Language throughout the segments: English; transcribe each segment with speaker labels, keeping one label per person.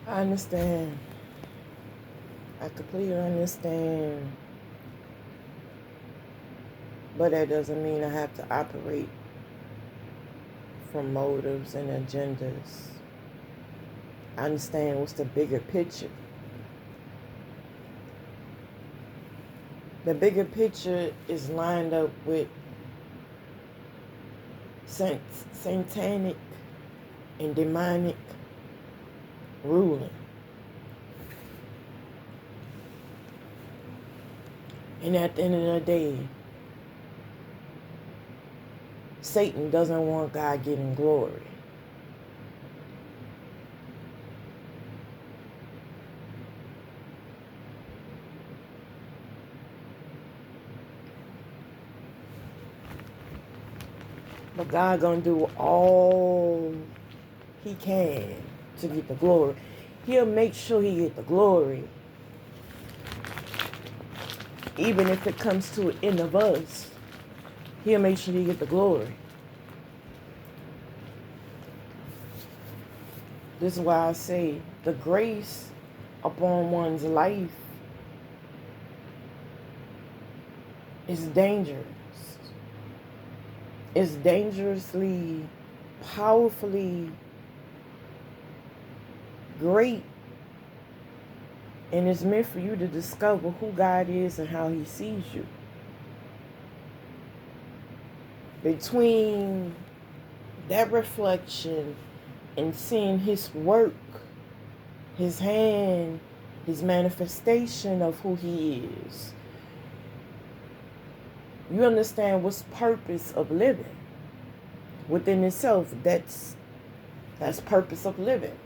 Speaker 1: I understand. I completely understand. But that doesn't mean I have to operate from motives and agendas. I understand what's the bigger picture. The bigger picture is lined up with satanic and demonic ruling. And at the end of the day, Satan doesn't want God getting glory. But God gonna do all he can to get the glory. He'll make sure he get the glory. Even if it comes to an end of us, he'll make sure he get the glory. This is why I say the grace upon one's life is dangerous. It's dangerously, powerfully great, and it's meant for you to discover who God is and how he sees you. Between that reflection and seeing his work, his hand, his manifestation of who he is, you understand what's purpose of living within itself. That's purpose of living.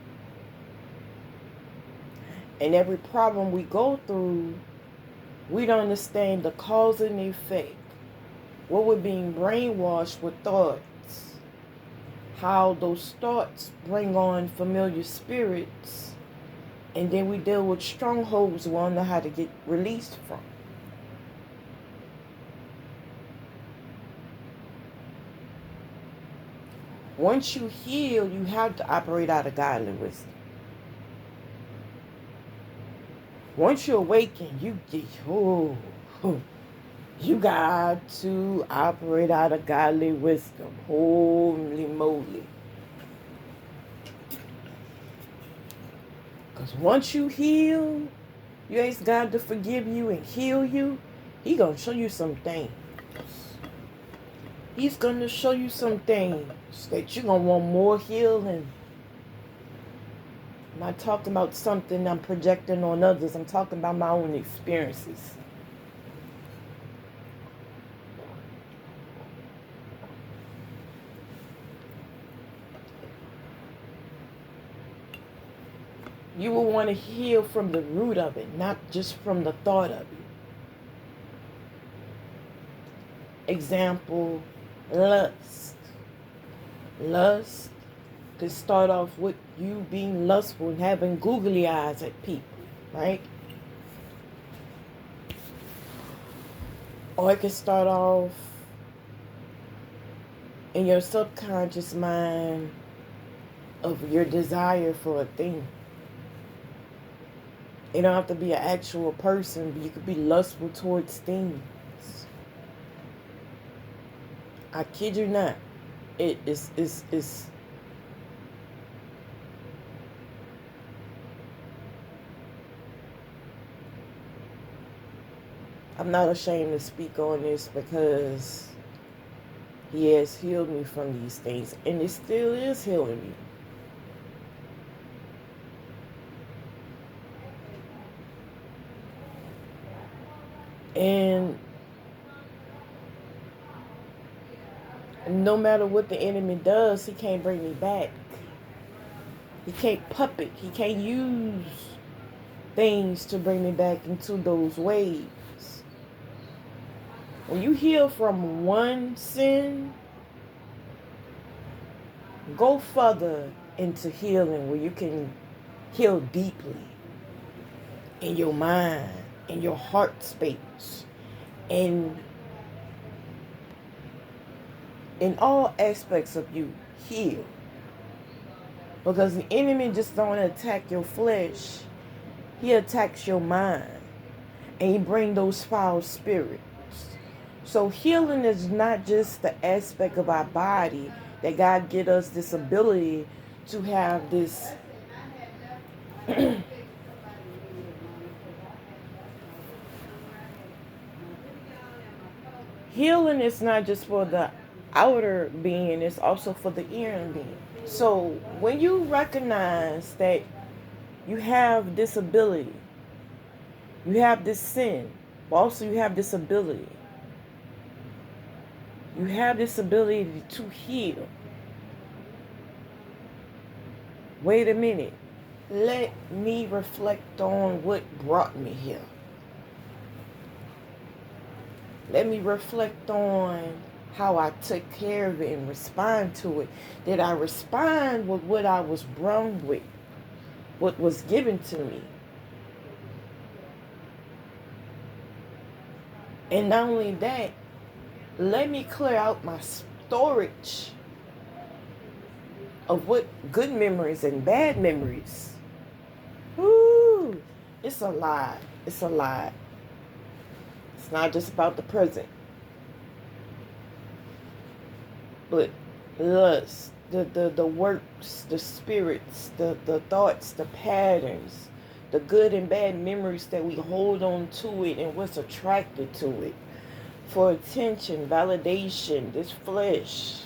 Speaker 1: And every problem we go through, we don't understand the cause and the effect. What we're being brainwashed with thoughts. How those thoughts bring on familiar spirits. And then we deal with strongholds we don't know how to get released from. Once you heal, you have to operate out of godly wisdom. Once you awaken, you got to operate out of godly wisdom. Holy moly. Because once you heal, you ask God to forgive you and heal you, he going to show you some things. He's going to show you some things that you're going to want more healing. I'm not talking about something I'm projecting on others. I'm talking about my own experiences. You will want to heal from the root of it, not just from the thought of it. Example, lust. Lust could start off with you being lustful and having googly eyes at people, right? Or it could start off in your subconscious mind of your desire for a thing. You don't have to be an actual person, but you could be lustful towards things. I kid you not. It's I'm not ashamed to speak on this because he has healed me from these things, and it still is healing me. And no matter what the enemy does, he can't bring me back. He can't puppet. He can't use things to bring me back into those ways. When you heal from one sin, go further into healing where you can heal deeply in your mind, in your heart space, and in all aspects of you, heal. Because the enemy just don't attack your flesh. He attacks your mind. And he brings those foul spirits. So healing is not just the aspect of our body that God give us this ability to have this healing is not just for the outer being, it's also for the inner being. So when you recognize that you have this ability, you have this sin, but also you have this ability. You have this ability to heal. Wait a minute. Let me reflect on what brought me here. Let me reflect on how I took care of it and respond to it. Did I respond with what I was born with? What was given to me? And not only that, let me clear out my storage of what good memories and bad memories. Woo! It's a lot. It's a lot. It's not just about the present. But lust, the works, the spirits, the thoughts, the patterns, the good and bad memories that we hold on to it and what's attracted to it. For attention, validation, this flesh.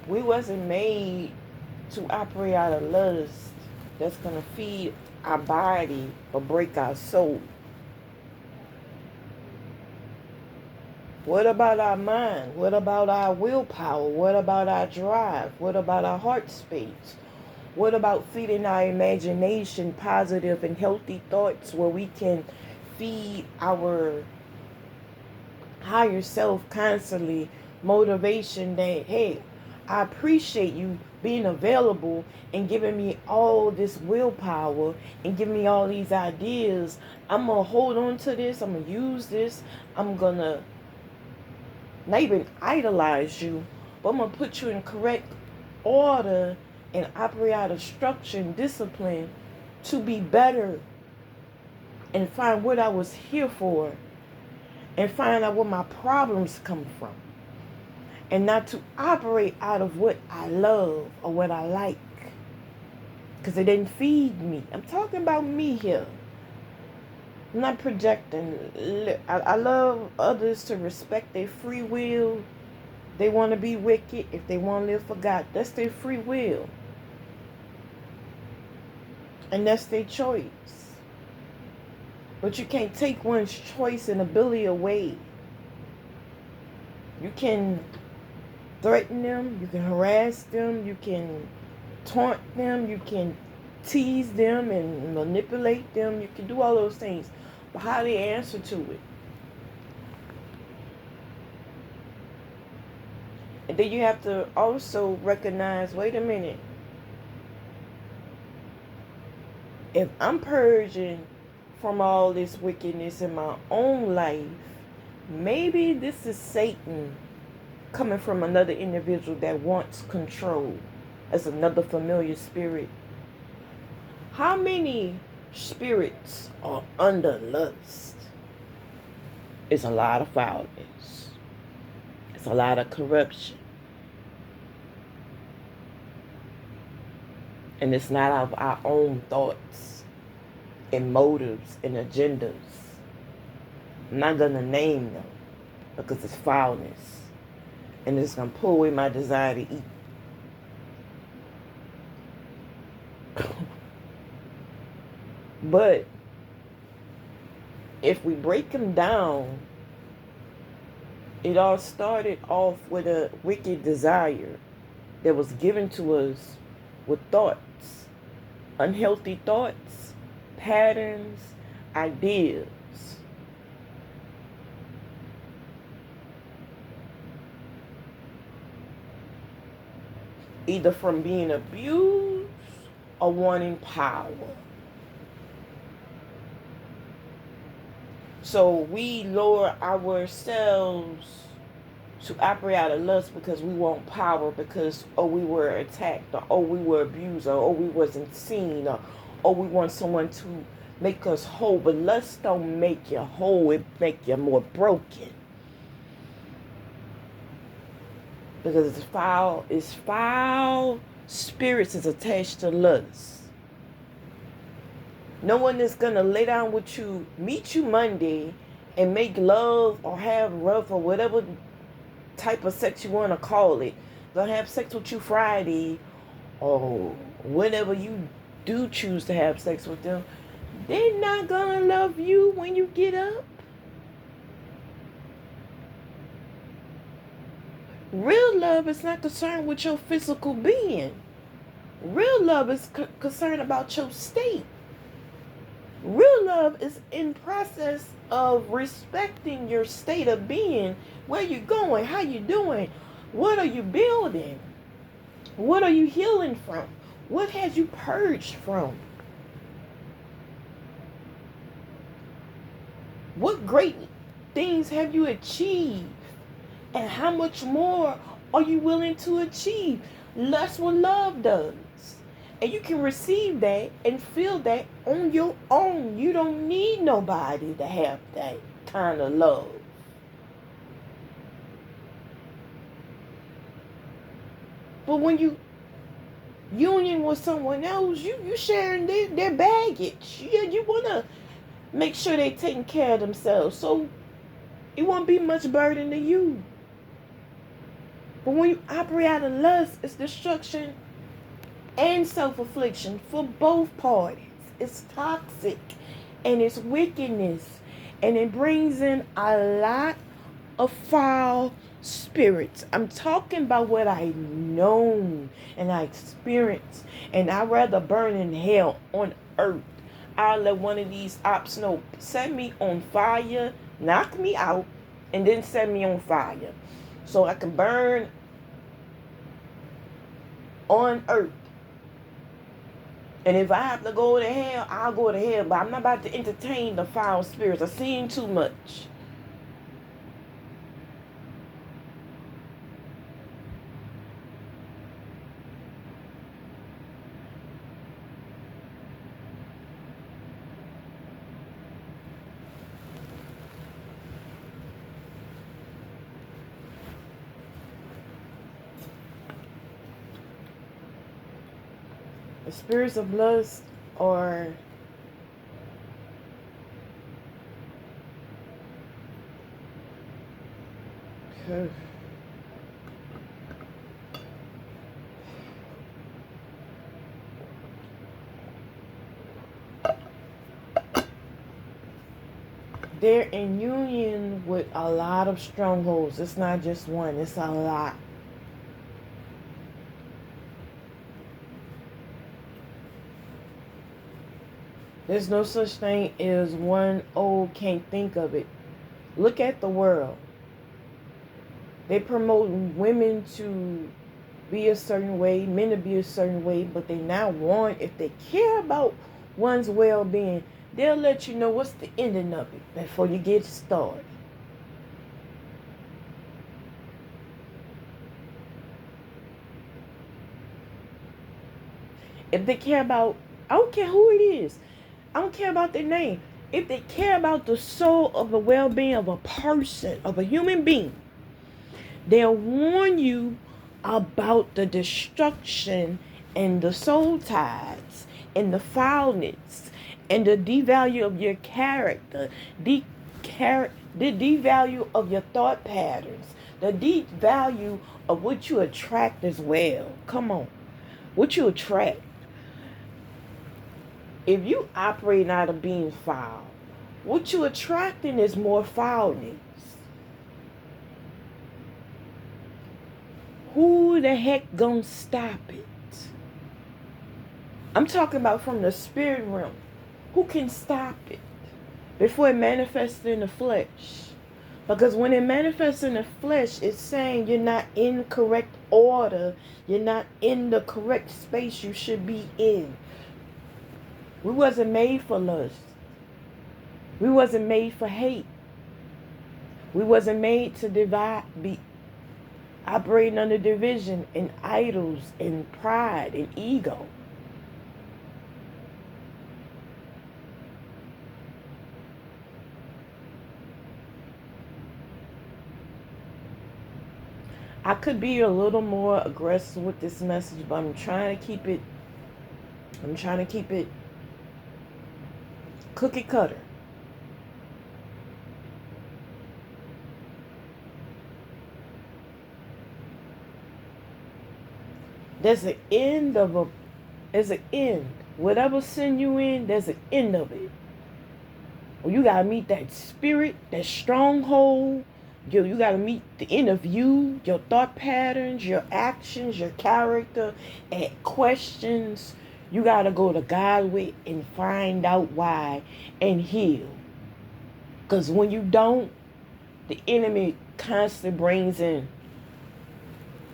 Speaker 1: We wasn't made to operate out of lust that's going to feed our body or break our soul. What about our mind? What about our willpower? What about our drive? What about our heart space? What about feeding our imagination positive and healthy thoughts where we can feed our higher self constantly motivation that, hey, I appreciate you being available and giving me all this willpower and giving me all these ideas. I'm going to hold on to this. I'm going to use this. I'm going to not even idolize you, but I'm going to put you in correct order and operate out of structure and discipline to be better and find what I was here for and find out where my problems come from. And not to operate out of what I love or what I like. Because it didn't feed me. I'm talking about me here. I'm not projecting. I love others to respect their free will. They want to be wicked. If they want to live for God, that's their free will. And that's their choice. But you can't take one's choice and ability away. You can threaten them, you can harass them, you can taunt them, you can tease them and manipulate them, you can do all those things. But how they answer to it? And then you have to also recognize, wait a minute. If I'm purging from all this wickedness in my own life, maybe this is Satan coming from another individual that wants control as another familiar spirit. How many spirits are under lust? It's a lot of foulness. It's a lot of corruption. And it's not of our own thoughts and motives and agendas. I'm not going to name them because it's foulness. And it's going to pull away my desire to eat. But if we break them down, it all started off with a wicked desire that was given to us with thoughts, unhealthy thoughts, patterns, ideas. Either from being abused or wanting power. So we lower ourselves to operate out of lust because we want power, because we were attacked, or we were abused, or we wasn't seen, or we want someone to make us whole. But lust don't make you whole, it make you more broken. Because it's foul spirits is attached to lust. No one is gonna lay down with you, meet you Monday, and make love or have rough or whatever type of sex you want to call it. Gonna have sex with you Friday, or whenever you do choose to have sex with them. They're not gonna love you when you get up. Real love is not concerned with your physical being. Real love is concerned about your state. Real love is in process of respecting your state of being. Where you going? How you doing? What are you building? What are you healing from? What has you purged from? What great things have you achieved? And how much more are you willing to achieve? That's what love does. And you can receive that and feel that on your own. You don't need nobody to have that kind of love. But when you union with someone else, you sharing their baggage. You want to make sure they taking care of themselves. So it won't be much burden to you. But when you operate out of lust, it's destruction and self-affliction for both parties. It's toxic and it's wickedness, and it brings in a lot of foul spirits. I'm talking about what I know and I experienced, and I'd rather burn in hell on earth. I'll let one of these ops know, set me on fire, knock me out, and then set me on fire so I can burn on earth. And if I have to go to hell, I'll go to hell. But I'm not about to entertain the foul spirits. I've seen too much. The spirits of lust are they're in union with a lot of strongholds. It's not just one, it's a lot. There's no such thing as one old can't think of it. Look at the world. They promote women to be a certain way, men to be a certain way, but they now want, if they care about one's well-being, they'll let you know what's the ending of it before you get started. If they care about, I don't care who it is, I don't care about their name. If they care about the soul of the well-being of a person, of a human being, they'll warn you about the destruction and the soul ties and the foulness and the devalue of your character, the devalue of your thought patterns, the devalue of what you attract as well. Come on. What you attract. If you operate out of being foul, what you attracting is more foulness. Who the heck gonna stop it? I'm talking about from the spirit realm. Who can stop it before it manifests in the flesh? Because when it manifests in the flesh, it's saying you're not in correct order. You're not in the correct space you should be in. We wasn't made for lust. We wasn't made for hate. We wasn't made to divide, operating under division and idols and pride and ego. I could be a little more aggressive with this message, but I'm trying to keep it cookie cutter. There's an end of a there's an end. Whatever sin you in, there's an end of it. Well, you gotta meet that spirit, that stronghold. You gotta meet the end of you, your thought patterns, your actions, your character, and questions. You gotta go to God with and find out why and heal. Because when you don't, the enemy constantly brings in.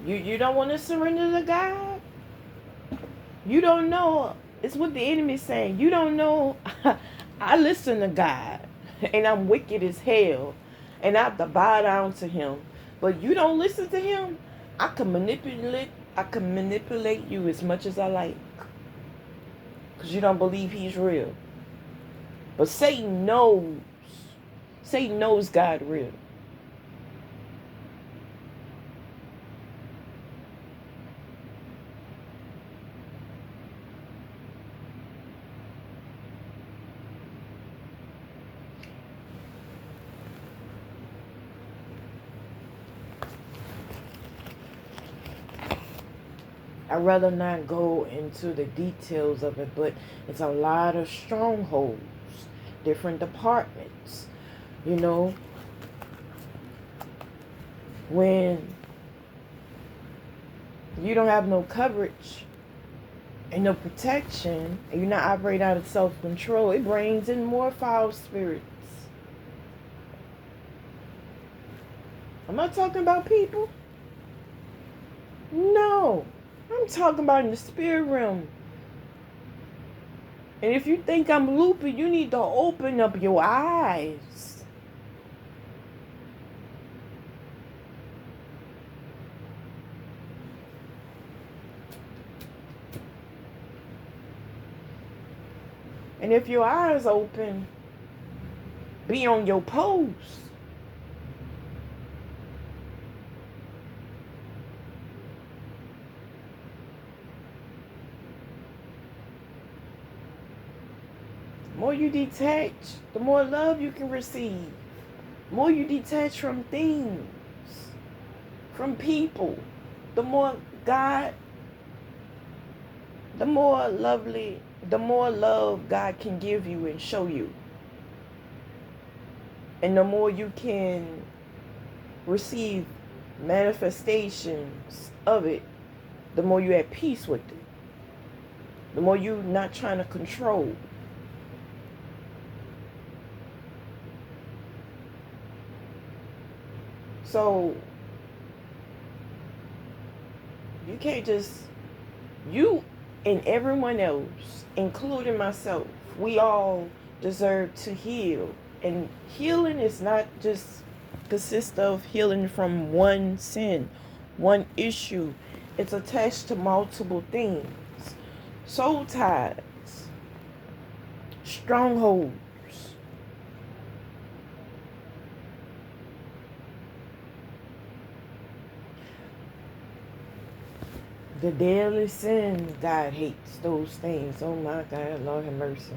Speaker 1: You don't want to surrender to God? You don't know. It's what the enemy's saying. You don't know. I listen to God, and I'm wicked as hell, and I have to bow down to him. But you don't listen to him. I can manipulate you as much as I like, because you don't believe he's real. But Satan knows. Satan knows God real. I'd rather not go into the details of it, but it's a lot of strongholds, different departments. You know, when you don't have no coverage and no protection, and you're not operating out of self-control, it brings in more foul spirits. I'm not talking about people. No. I'm talking about in the spirit realm. And if you think I'm loopy, you need to open up your eyes. And if your eyes open, be on your post. The more you detach, the more love you can receive. The more you detach from things, from people, the more God, the more love God can give you and show you. And the more you can receive manifestations of it, the more you're at peace with it. The more you're not trying to control. So, you can't just, you and everyone else, including myself, we all deserve to heal. And healing is not just consist of healing from one sin, one issue. It's attached to multiple things. Soul ties, strongholds. The daily sins, God hates those things. Oh my God, Lord have mercy.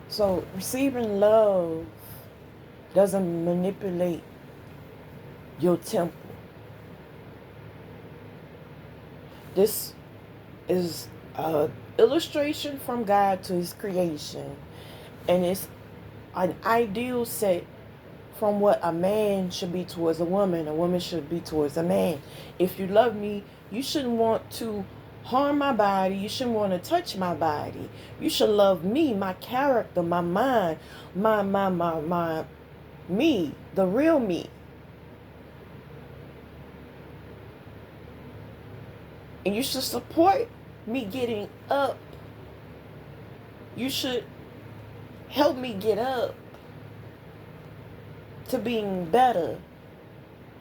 Speaker 1: So receiving love doesn't manipulate your temple. This is an illustration from God to his creation. And it's an ideal set from what a man should be towards a woman should be towards a man. If you love me, you shouldn't want to harm my body. You shouldn't want to touch my body. You should love me, my character, my mind, my me, the real me. And you should support me getting up. You should help me get up to being better,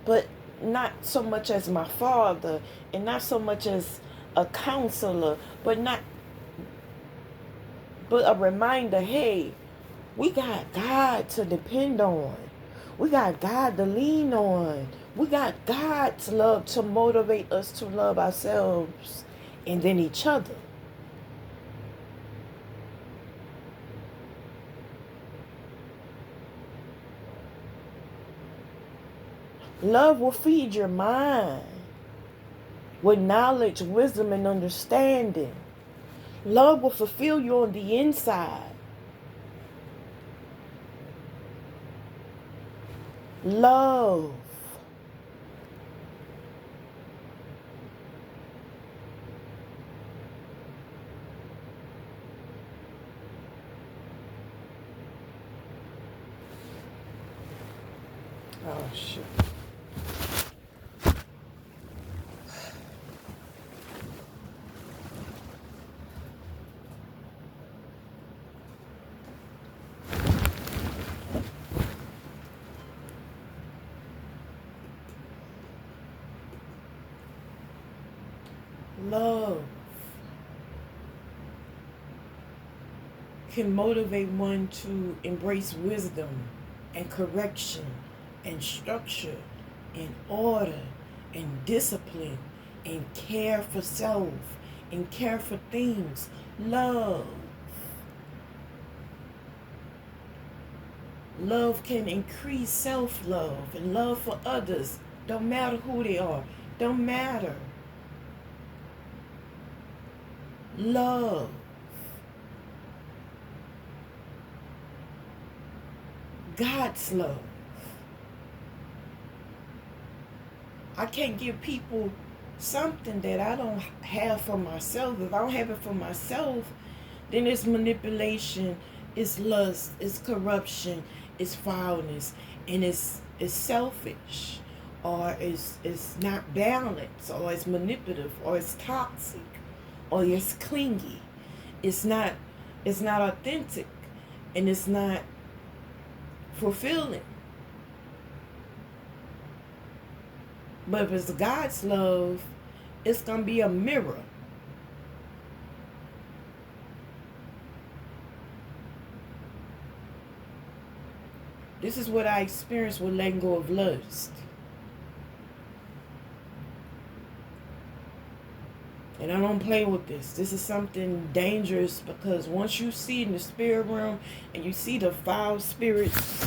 Speaker 1: but not so much as my father, and not so much as a counselor, but a reminder, hey, we got God to depend on. We got God to lean on. We got God's love to motivate us to love ourselves and then each other. Love will feed your mind with knowledge, wisdom, and understanding. Love will fulfill you on the inside. Love. Oh, shit. Love can motivate one to embrace wisdom and correction and structure and order and discipline and care for self and care for things. Love. Love can increase self-love and love for others. Don't matter who they are. Don't matter. Love. God's love. I can't give people something that I don't have for myself. If I don't have it for myself, then it's manipulation, it's lust, it's corruption, it's foulness, and it's selfish, or it's not balanced, or it's manipulative, or it's toxic, or it's clingy. It's not authentic, and it's not fulfilling. But if it's God's love, it's going to be a mirror. This is what I experienced with letting go of lust. And I don't play with this. This is something dangerous, because once you see in the spirit realm and you see the foul spirits,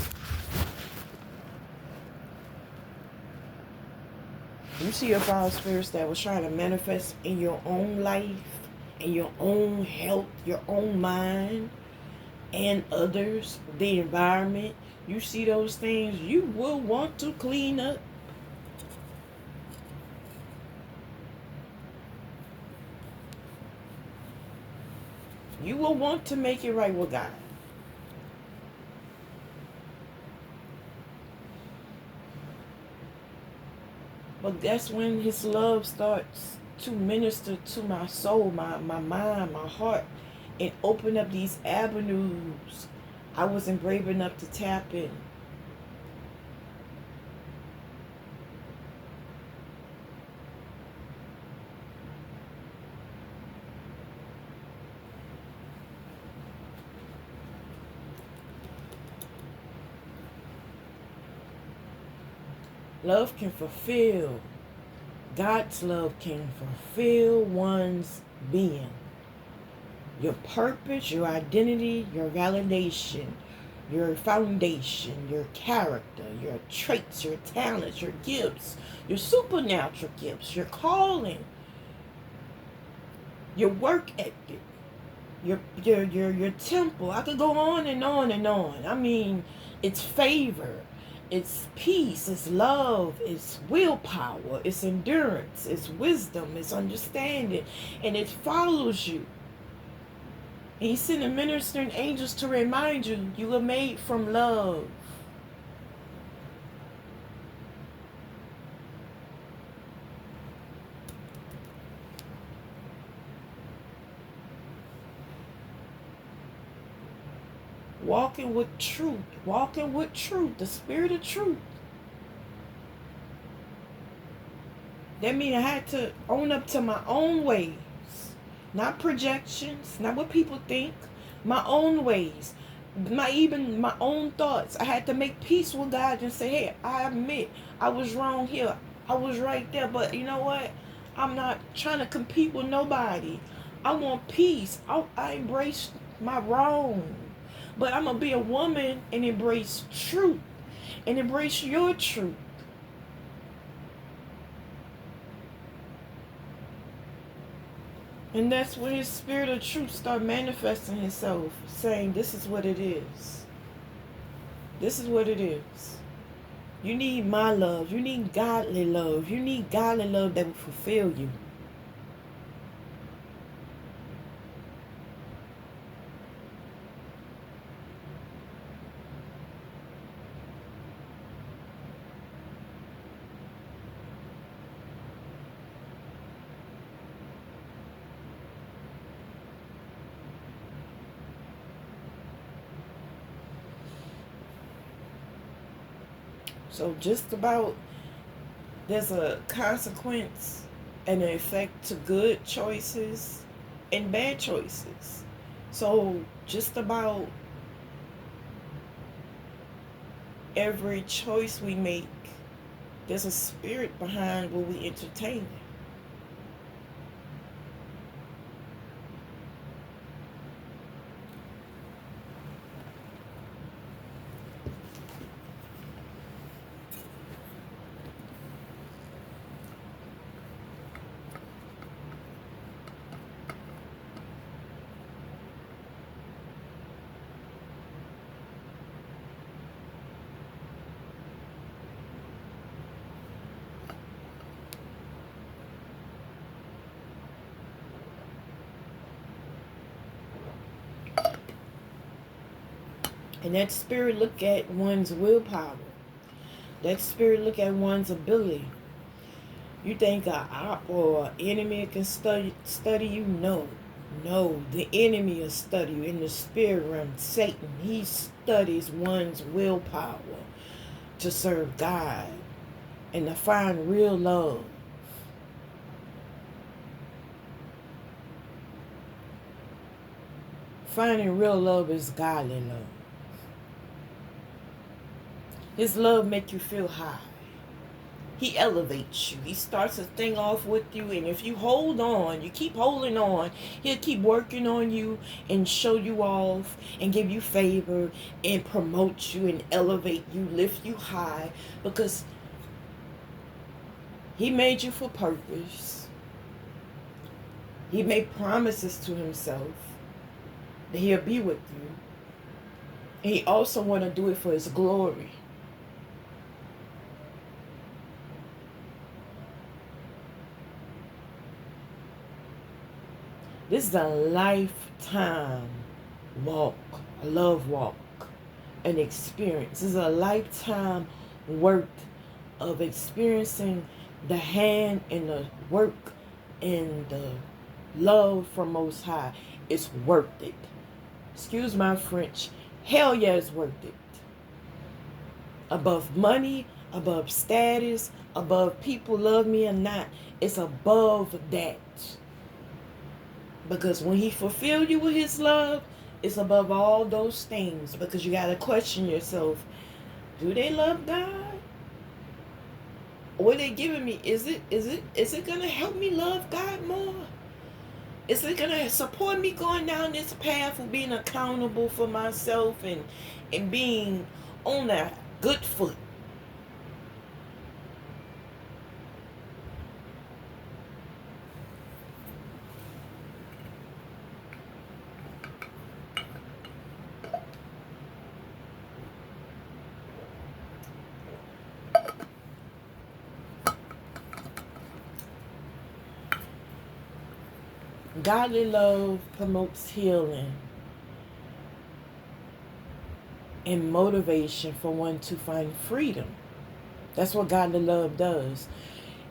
Speaker 1: you see a foul spirits that was trying to manifest in your own life, in your own health, your own mind, and others, the environment. You see those things, you will want to clean up. You will want to make it right with God. But that's when His love starts to minister to my soul, my mind, my heart, and open up these avenues I wasn't brave enough to tap in. Love can fulfill. God's love can fulfill one's being. Your purpose, your identity, your validation, your foundation, your character, your traits, your talents, your gifts, your supernatural gifts, your calling, your work ethic, your temple. I could go on and on and on. I mean, it's favor. It's peace, it's love, it's willpower, it's endurance, it's wisdom, it's understanding, and it follows you. And he's sending ministering angels to remind you you were made from love. Walking with truth, the spirit of truth. That means I had to own up to my own ways, not projections, not what people think, my own ways, even my own thoughts. I had to make peace with God and say, hey, I admit I was wrong here, I was right there, but you know what? I'm not trying to compete with nobody. I want peace. I embrace my wrong. But I'm going to be a woman and embrace truth and embrace your truth. And that's when his spirit of truth start manifesting himself, saying, this is what it is. This is what it is. You need my love. You need godly love. You need godly love that will fulfill you. So just about there's a consequence and an effect to good choices and bad choices. So just about every choice we make, there's a spirit behind what we entertain. And that spirit look at one's willpower. That spirit look at one's ability. You think a op or enemy can study you? No. No, the enemy will study you in the spirit realm. Satan, he studies one's willpower to serve God and to find real love. Finding real love is godly love. His love make you feel high. He elevates you. He starts a thing off with you, and if you hold on, you keep holding on, he'll keep working on you and show you off and give you favor and promote you and elevate you, lift you high, because he made you for purpose. He made promises to himself that he'll be with you. And he also want to do it for his glory. This is a lifetime walk, a love walk, an experience. This is a lifetime work of experiencing the hand and the work and the love from Most High. It's worth it. Excuse my French. Hell yeah, it's worth it. Above money, above status, above people love me or not. It's above that. Because when he fulfills you with his love, it's above all those things. Because you got to question yourself, do they love God? What they giving me, is it going to help me love God more? Is it going to support me going down this path of being accountable for myself and being on a good foot? Godly love promotes healing and motivation for one to find freedom. That's what godly love does.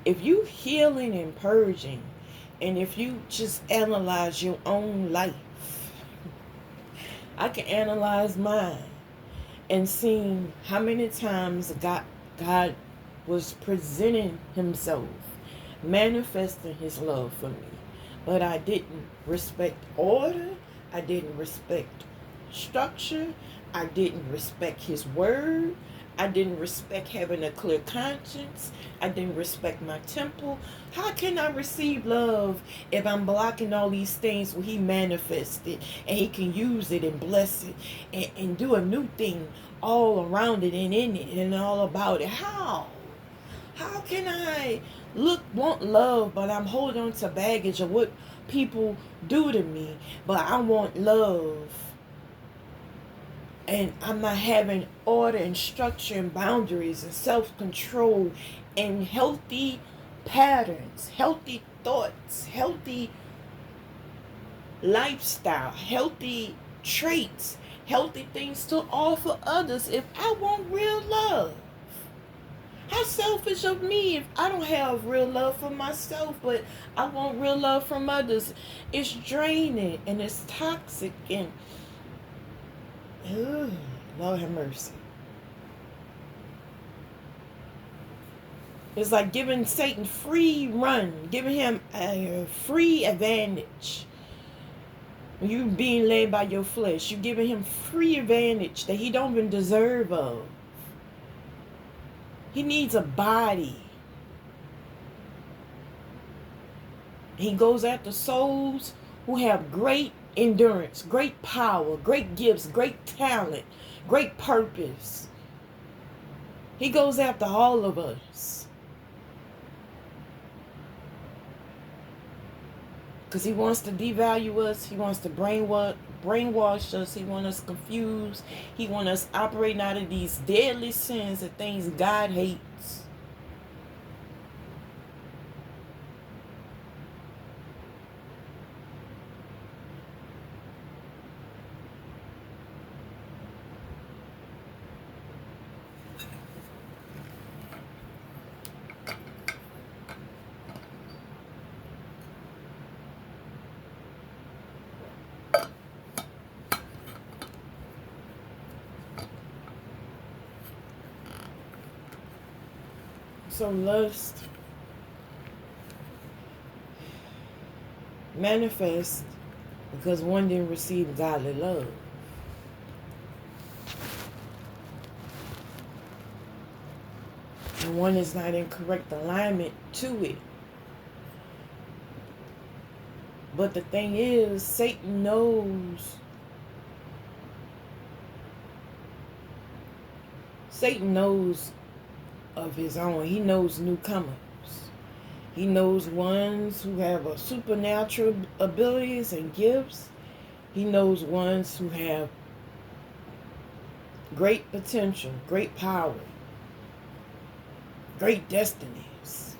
Speaker 1: If you healing and purging, and if you just analyze your own life, I can analyze mine and seeing how many times God was presenting himself, manifesting his love for me. But I didn't respect order. I didn't respect structure. I didn't respect his word. I didn't respect having a clear conscience. I didn't respect my temple. How can I receive love if I'm blocking all these things where he manifested and he can use it and bless it and do a new thing all around it and in it and all about it? How? How can I want love, but I'm holding on to baggage of what people do to me, but I want love. And I'm not having order and structure and boundaries and self-control and healthy patterns, healthy thoughts, healthy lifestyle, healthy traits, healthy things to offer others if I want real love. How selfish of me if I don't have real love for myself, but I want real love from others. It's draining and it's toxic and Lord have mercy. It's like giving Satan free run, giving him a free advantage. When you being led by your flesh, you're giving him free advantage that he don't even deserve of. He needs a body. He goes after souls who have great endurance, great power, great gifts, great talent, great purpose. He goes after all of us. Because he wants to devalue us. He wants to brainwash us. He wants us confused. He wants us operating out of these deadly sins and things God hates. So lust manifests because one didn't receive godly love. And one is not in correct alignment to it. But the thing is, Satan knows. Satan knows of his own. He knows newcomers. He knows ones who have a supernatural abilities and gifts. He knows ones who have great potential, great power, great destinies.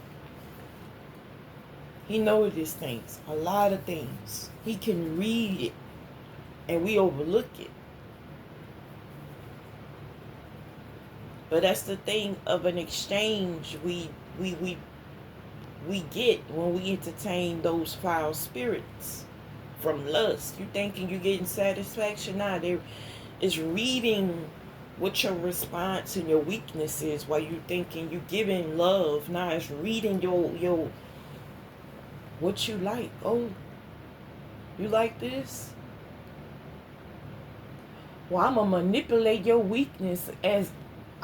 Speaker 1: He knows these things, a lot of things. He can read it, and we overlook it. But that's the thing of an exchange we get when we entertain those foul spirits from lust. You thinking you're getting satisfaction? Nah, it's reading what your response and your weakness is while you thinking you giving love. Nah, it's reading your what you like. Oh, you like this? Well, I'm gonna manipulate your weakness as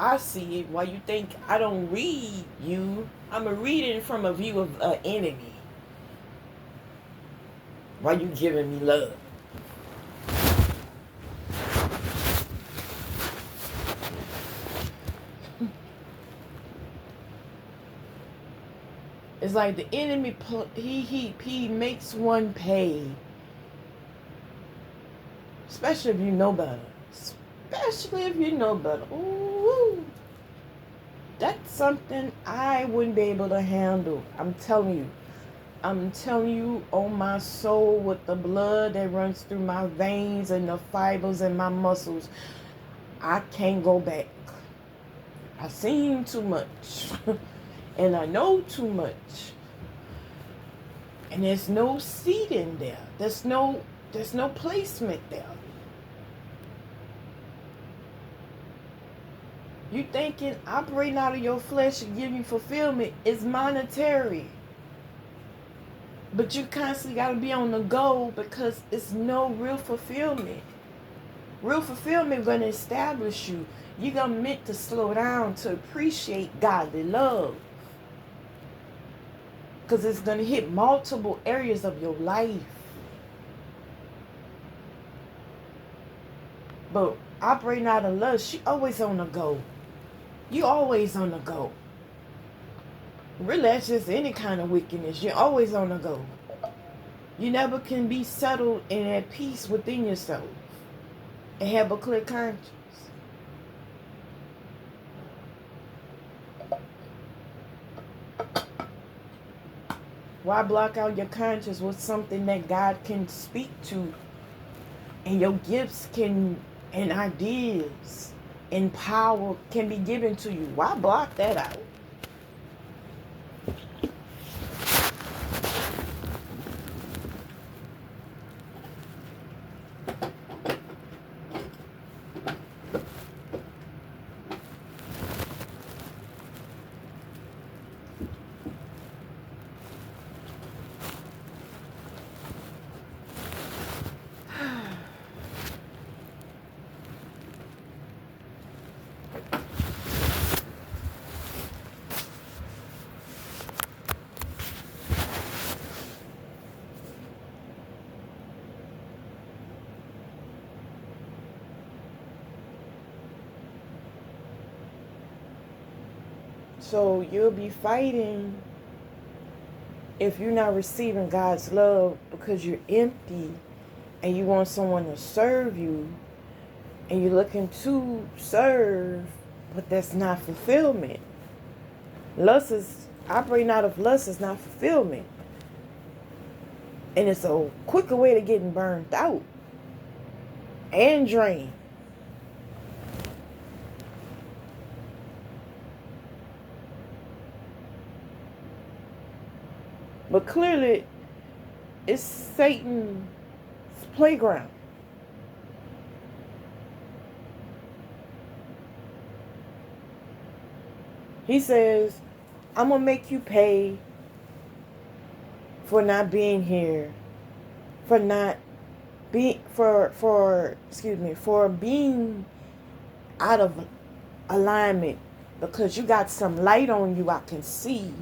Speaker 1: I see it while you think I don't read you. I'm going to read it from a view of an enemy while you giving me love. It's like the enemy, he makes one pay. Especially if you know better. Especially if you know better. Ooh, that's something I wouldn't be able to handle. I'm telling you. I'm telling you, on my soul, with the blood that runs through my veins and the fibers in my muscles, I can't go back. I've seen too much. And I know too much. And there's no seed in there. There's no placement there. You thinking operating out of your flesh and giving fulfillment is monetary. But you constantly got to be on the go because it's no real fulfillment. Real fulfillment going to establish you. You're going to meant to slow down to appreciate godly love. Because it's going to hit multiple areas of your life. But operating out of love, she always on the go. You always on the go. Really, that's just any kind of wickedness. You're always on the go. You never can be settled and at peace within yourself and have a clear conscience. Why block out your conscience with something that God can speak to, and your gifts can, and ideas and power can be given to you? Why block that out? So you'll be fighting if you're not receiving God's love because you're empty and you want someone to serve you and you're looking to serve, but that's not fulfillment. Operating out of lust is not fulfillment. And it's a quicker way to getting burned out and drained. But clearly, it's Satan's playground. He says, I'm going to make you pay for not being here, for being out of alignment, because you got some light on you I can see.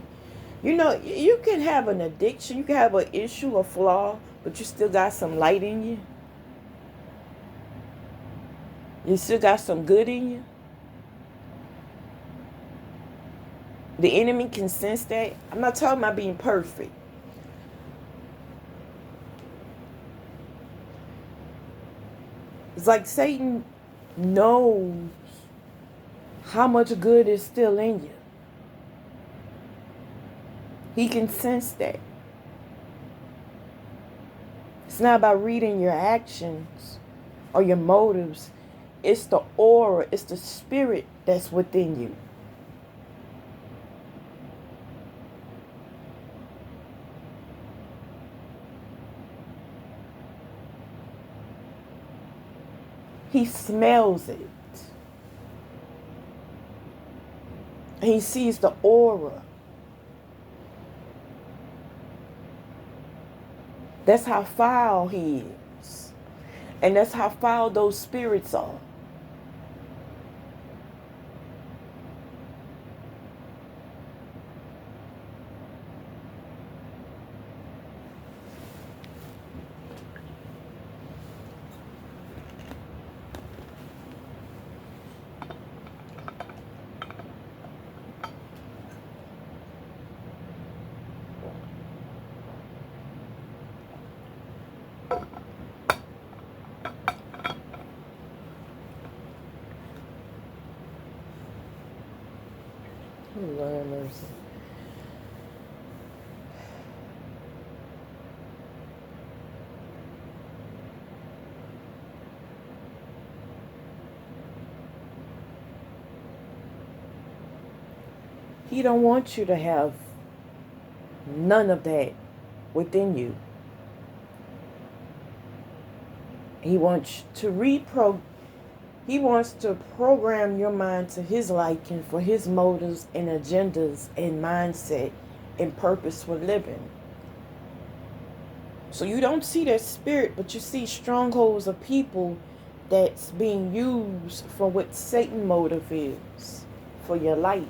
Speaker 1: You know, you can have an addiction, you can have an issue, a flaw, but you still got some light in you. You still got some good in you. The enemy can sense that. I'm not talking about being perfect. It's like Satan knows how much good is still in you. He can sense that. It's not about reading your actions or your motives. It's the aura, it's the spirit that's within you. He smells it. He sees the aura. That's how foul he is. And that's how foul those spirits are. Lord mercy. He don't want you to have none of that within you. He wants to program your mind to his liking for his motives and agendas and mindset and purpose for living. So you don't see that spirit, but you see strongholds of people that's being used for what Satan motive is for your life.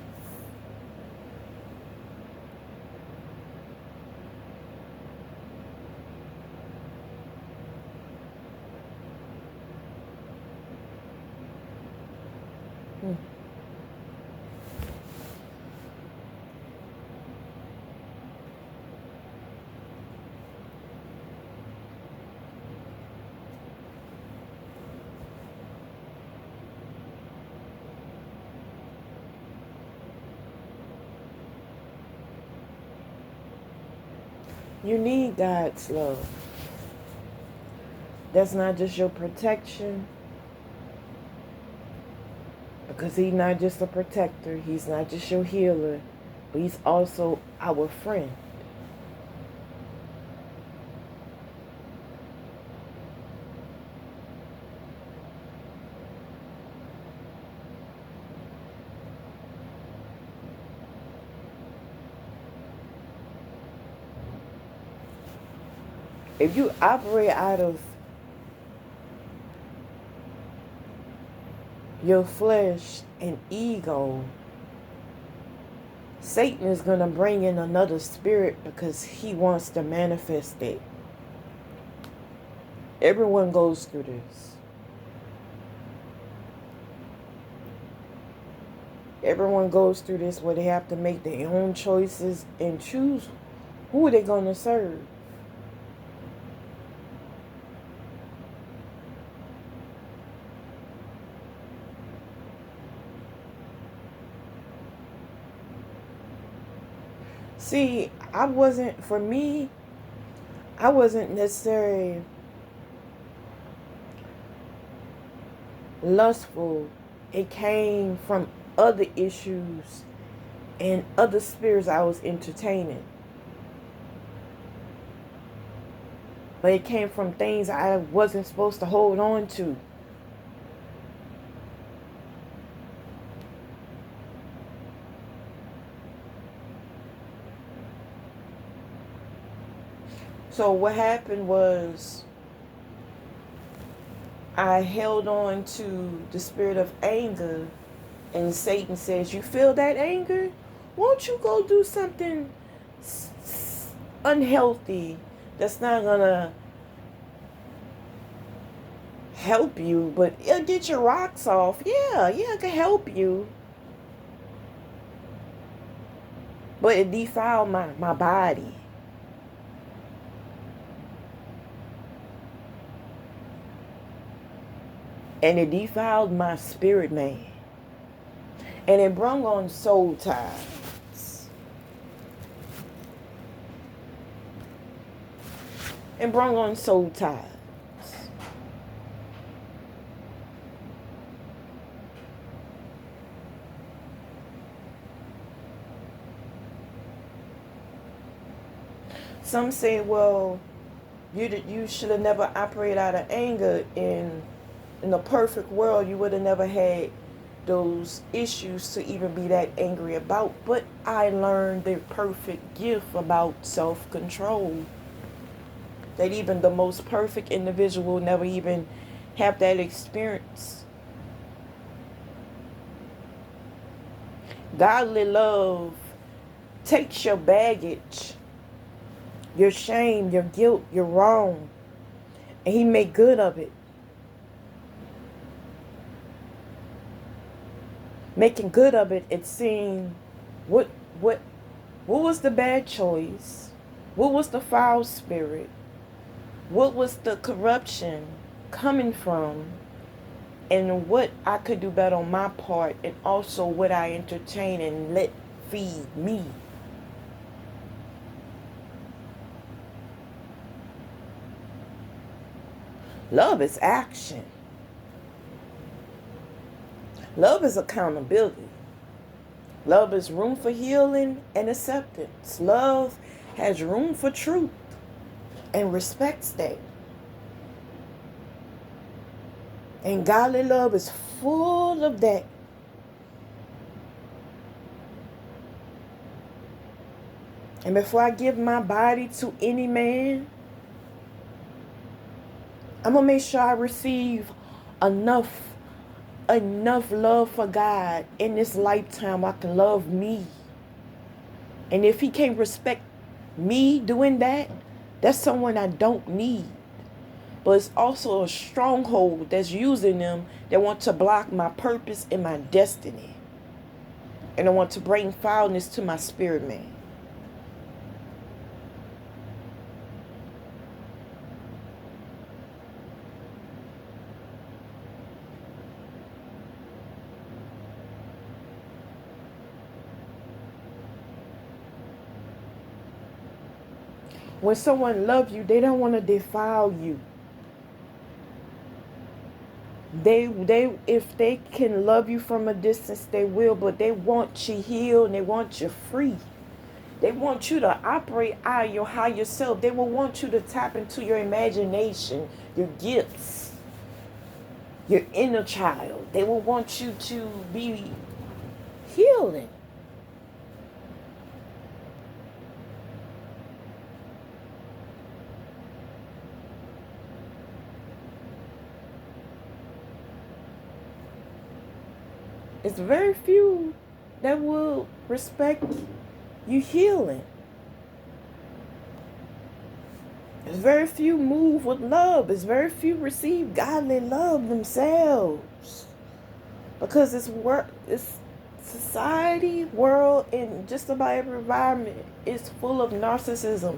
Speaker 1: You need God's love. That's not just your protection, because he's not just a protector. He's not just your healer, but he's also our friend. If you operate out of your flesh and ego, Satan is going to bring in another spirit because he wants to manifest it. Everyone goes through this. Everyone goes through this where they have to make their own choices and choose who they're going to serve. See, I wasn't necessarily lustful. It came from other issues and other spirits I was entertaining. But it came from things I wasn't supposed to hold on to. So what happened was I held on to the spirit of anger, and Satan says, you feel that anger? Won't you go do something unhealthy that's not going to help you, but it'll get your rocks off. Yeah, it can help you. But it defiled my body. And it defiled my spirit, man. And it brought on soul ties. It brought on soul ties. Some say, well, you should have never operated out of anger. In the perfect world, you would have never had those issues to even be that angry about. But I learned the perfect gift about self-control. That even the most perfect individual will never even have that experience. Godly love takes your baggage, your shame, your guilt, your wrong, and he make good of it. Making good of it, it's seeing what was the bad choice, what was the foul spirit, what was the corruption coming from, and what I could do better on my part, and also what I entertain and let feed me. Love is action. Love is accountability. Love is room for healing and acceptance. Love has room for truth and respects that. And godly love is full of that. And before I give my body to any man, I'm going to make sure I receive enough love for God in this lifetime. I can love me. And if he can't respect me doing that, that's someone I don't need. But it's also a stronghold that's using them that want to block my purpose and my destiny. And I want to bring foulness to my spirit man. When someone loves you, they don't want to defile you. They if they can love you from a distance, they will, but they want you healed and they want you free. They want you to operate out your higher self. They will want you to tap into your imagination, your gifts, your inner child. They will want you to be healing. It's very few that will respect you healing. There's very few move with love. There's very few receive godly love themselves. Because it's society, world, and just about every environment is full of narcissism.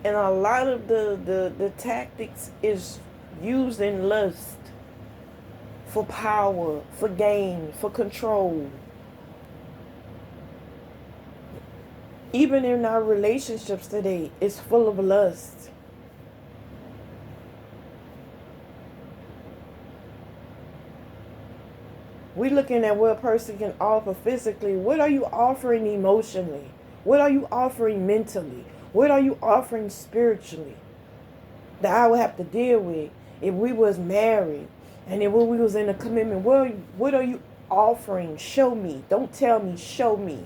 Speaker 1: And a lot of the tactics is using lust for power, for gain, for control. Even in our relationships today, it's full of lust. We're looking at what a person can offer physically. What are you offering emotionally? What are you offering mentally? What are you offering spiritually? That I would have to deal with if we was married and if we was in a commitment. What are you offering? Show me. Don't tell me. Show me.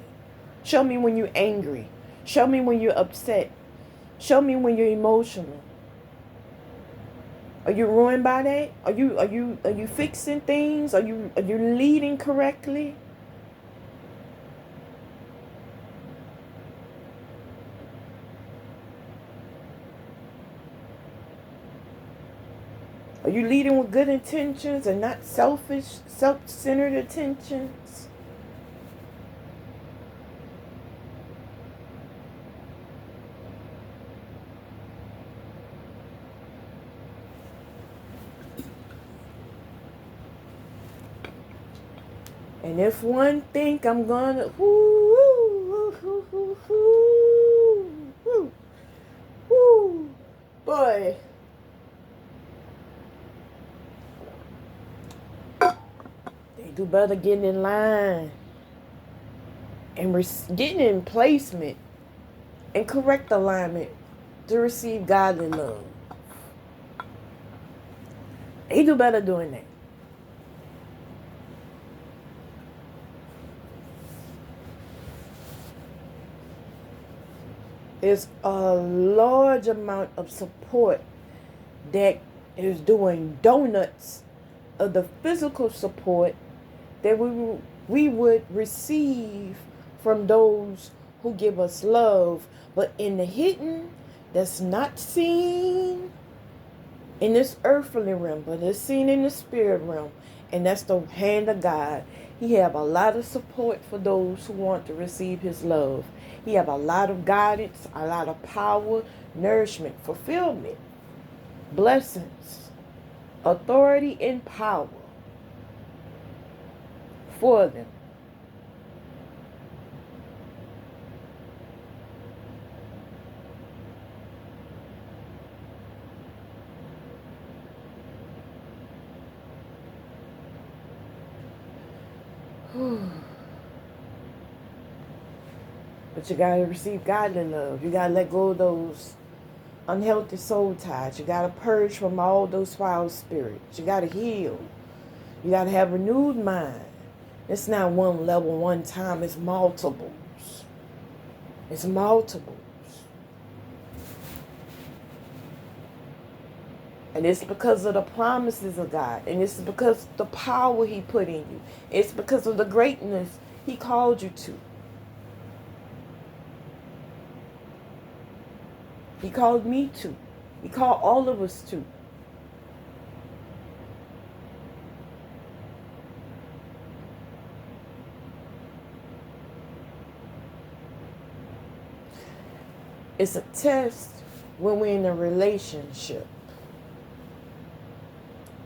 Speaker 1: Show me when you're angry. Show me when you're upset. Show me when you're emotional. Are you ruined by that? Are you fixing things? Are you leading correctly? Are you leading with good intentions and not selfish, self-centered intentions? And if one think I'm gonna, boy, they do better getting in line and getting in placement and correct alignment to receive godly love. They do better doing that. There's a large amount of support that is doing donuts of the physical support that we would receive from those who give us love. But in the hidden, that's not seen in this earthly realm, but it's seen in the spirit realm. And that's the hand of God. He have a lot of support for those who want to receive his love. He have a lot of guidance, a lot of power, nourishment, fulfillment, blessings, authority, and power for them. But you gotta receive godly love. You gotta let go of those unhealthy soul ties. You gotta purge from all those foul spirits. You gotta heal. You gotta have a renewed mind. It's not one level, one time. It's multiples. It's multiples. And it's because of the promises of God. And it's because of the power He put in you. It's because of the greatness He called you to. He called me to. He called all of us to. It's a test when we're in a relationship.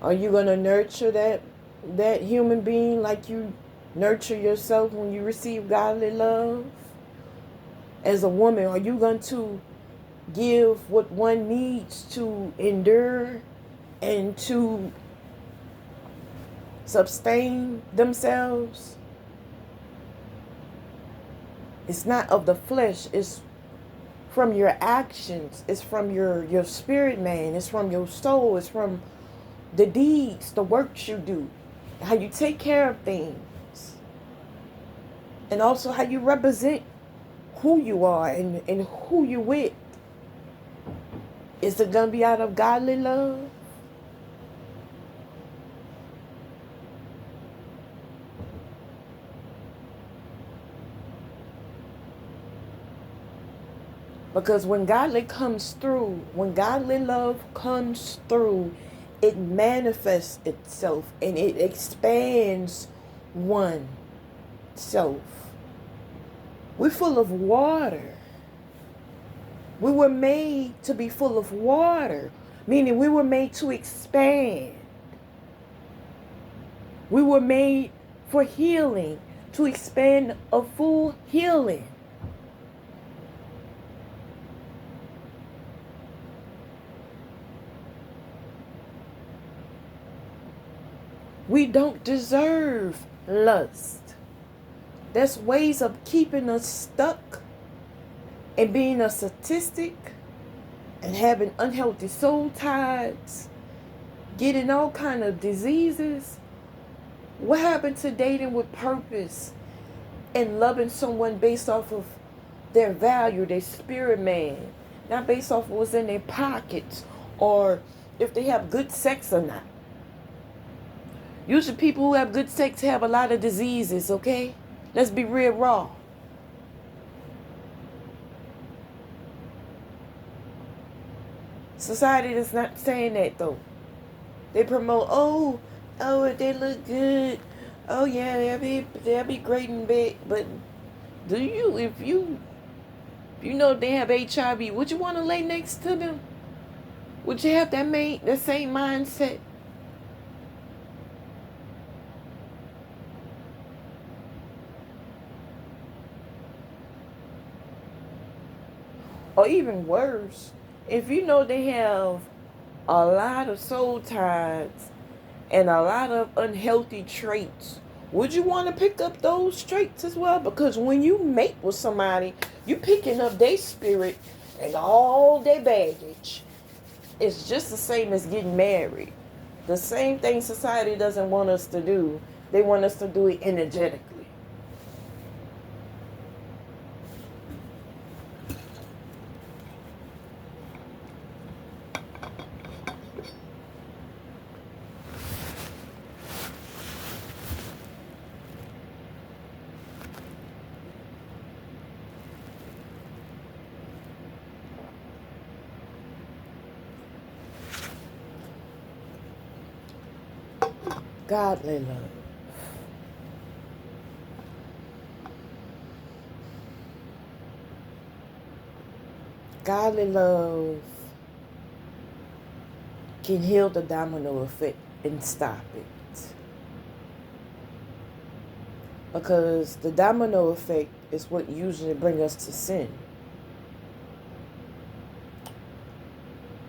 Speaker 1: Are you going to nurture that human being like you nurture yourself when you receive godly love? As a woman, are you going to give what one needs to endure and to sustain themselves? It's not of the flesh. It's from your actions. It's from your spirit, man. It's from your soul. It's from the deeds, the works you do, how you take care of things, and also how you represent who you are and who you with. Is it going to be out of godly love? Because when godly love comes through, it manifests itself and it expands oneself. We're full of water. We were made to be full of water, meaning we were made to expand. We were made for healing, to expand a full healing. We don't deserve lust. There's ways of keeping us stuck and being a statistic and having unhealthy soul ties, getting all kind of diseases. What happened to dating with purpose and loving someone based off of their value, their spirit man, not based off of what's in their pockets or if they have good sex or not? Usually people who have good sex have a lot of diseases, okay? Let's be real raw. Society is not saying that though. They promote, oh, they look good. Oh yeah, they'll be great in bed. But do you, if you know they have HIV, would you want to lay next to them? Would you have that same mindset? Or even worse, if you know they have a lot of soul ties and a lot of unhealthy traits, would you want to pick up those traits as well? Because when you mate with somebody, you picking up their spirit and all their baggage. It's just the same as getting married. The same thing society doesn't want us to do. They want us to do it energetically. Godly love. Godly love can heal the domino effect and stop it. Because the domino effect is what usually brings us to sin.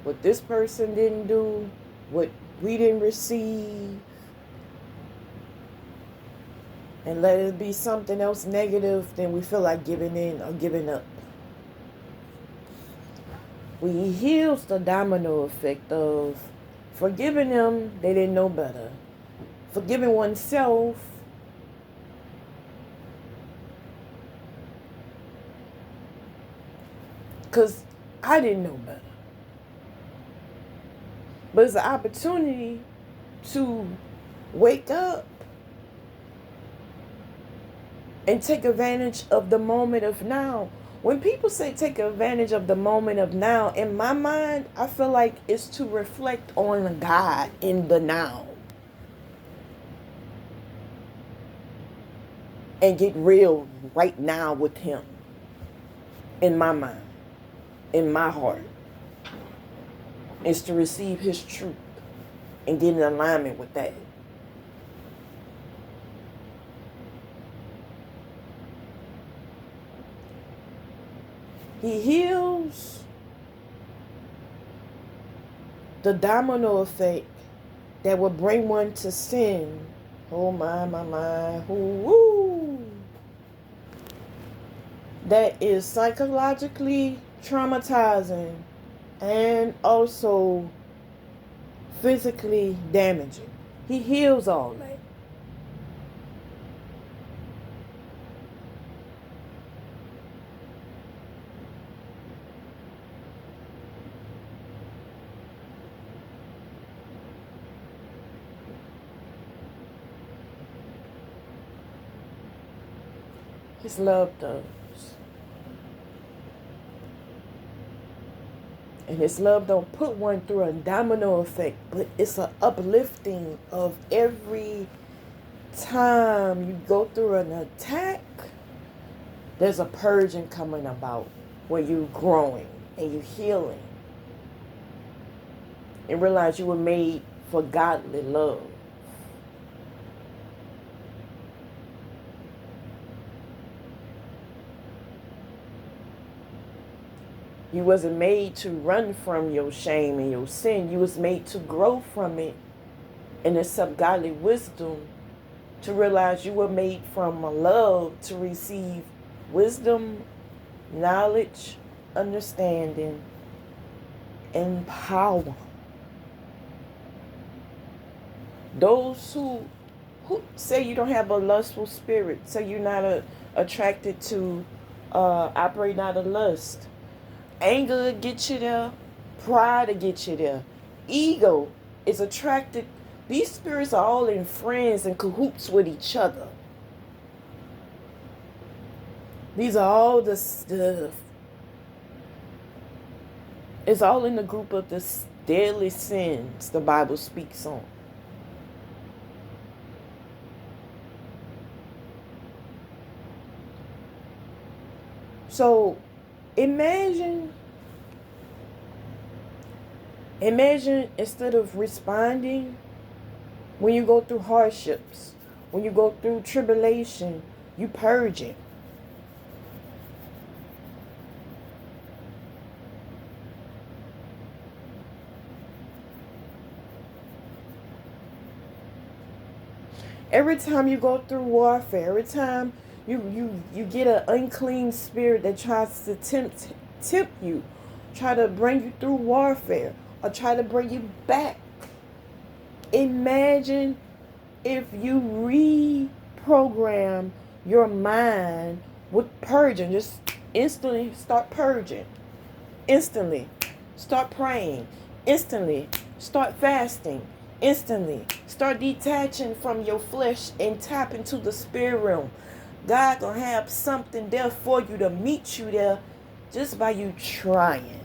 Speaker 1: What this person didn't do, what we didn't receive, and let it be something else negative, then we feel like giving in or giving up. He heals the domino effect of forgiving them, they didn't know better. Forgiving oneself, because I didn't know better. But it's an opportunity to wake up and take advantage of the moment of now. When people say take advantage of the moment of now, in my mind, I feel like it's to reflect on God in the now. And get real right now with Him. In my mind. In my heart. Is to receive His truth. And get in alignment with that. He heals the domino effect that will bring one to sin. Oh my. Ooh. That is psychologically traumatizing and also physically damaging. He heals all that. His love does. And His love don't put one through a domino effect, but it's an uplifting of every time you go through an attack, there's a purging coming about where you're growing and you're healing. And realize you were made for godly love. You wasn't made to run from your shame and your sin. You was made to grow from it and accept godly wisdom, to realize you were made from love to receive wisdom, knowledge, understanding, and power. Those who say you don't have a lustful spirit, say you're not attracted to operate out of lust. Anger will get you there. Pride will get you there. Ego is attracted. These spirits are all in friends and cahoots with each other. These are all the stuff. It's all in the group of the deadly sins the Bible speaks on. So imagine instead of responding when you go through hardships, when you go through tribulation, you purge it. Every time you go through warfare, every time you get an unclean spirit that tries to tempt you, try to bring you through warfare, or try to bring you back. Imagine if you reprogram your mind with purging. Just instantly start purging. Instantly start praying. Instantly start fasting. Instantly start detaching from your flesh and tap into the spirit realm. God gonna have something there for you to meet you there just by you trying.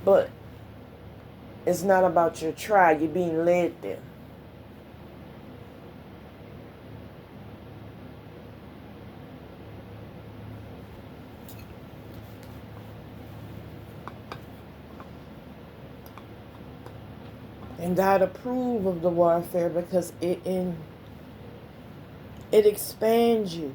Speaker 1: But it's not about your try. You're being led there. And God approve of the warfare because it expands you.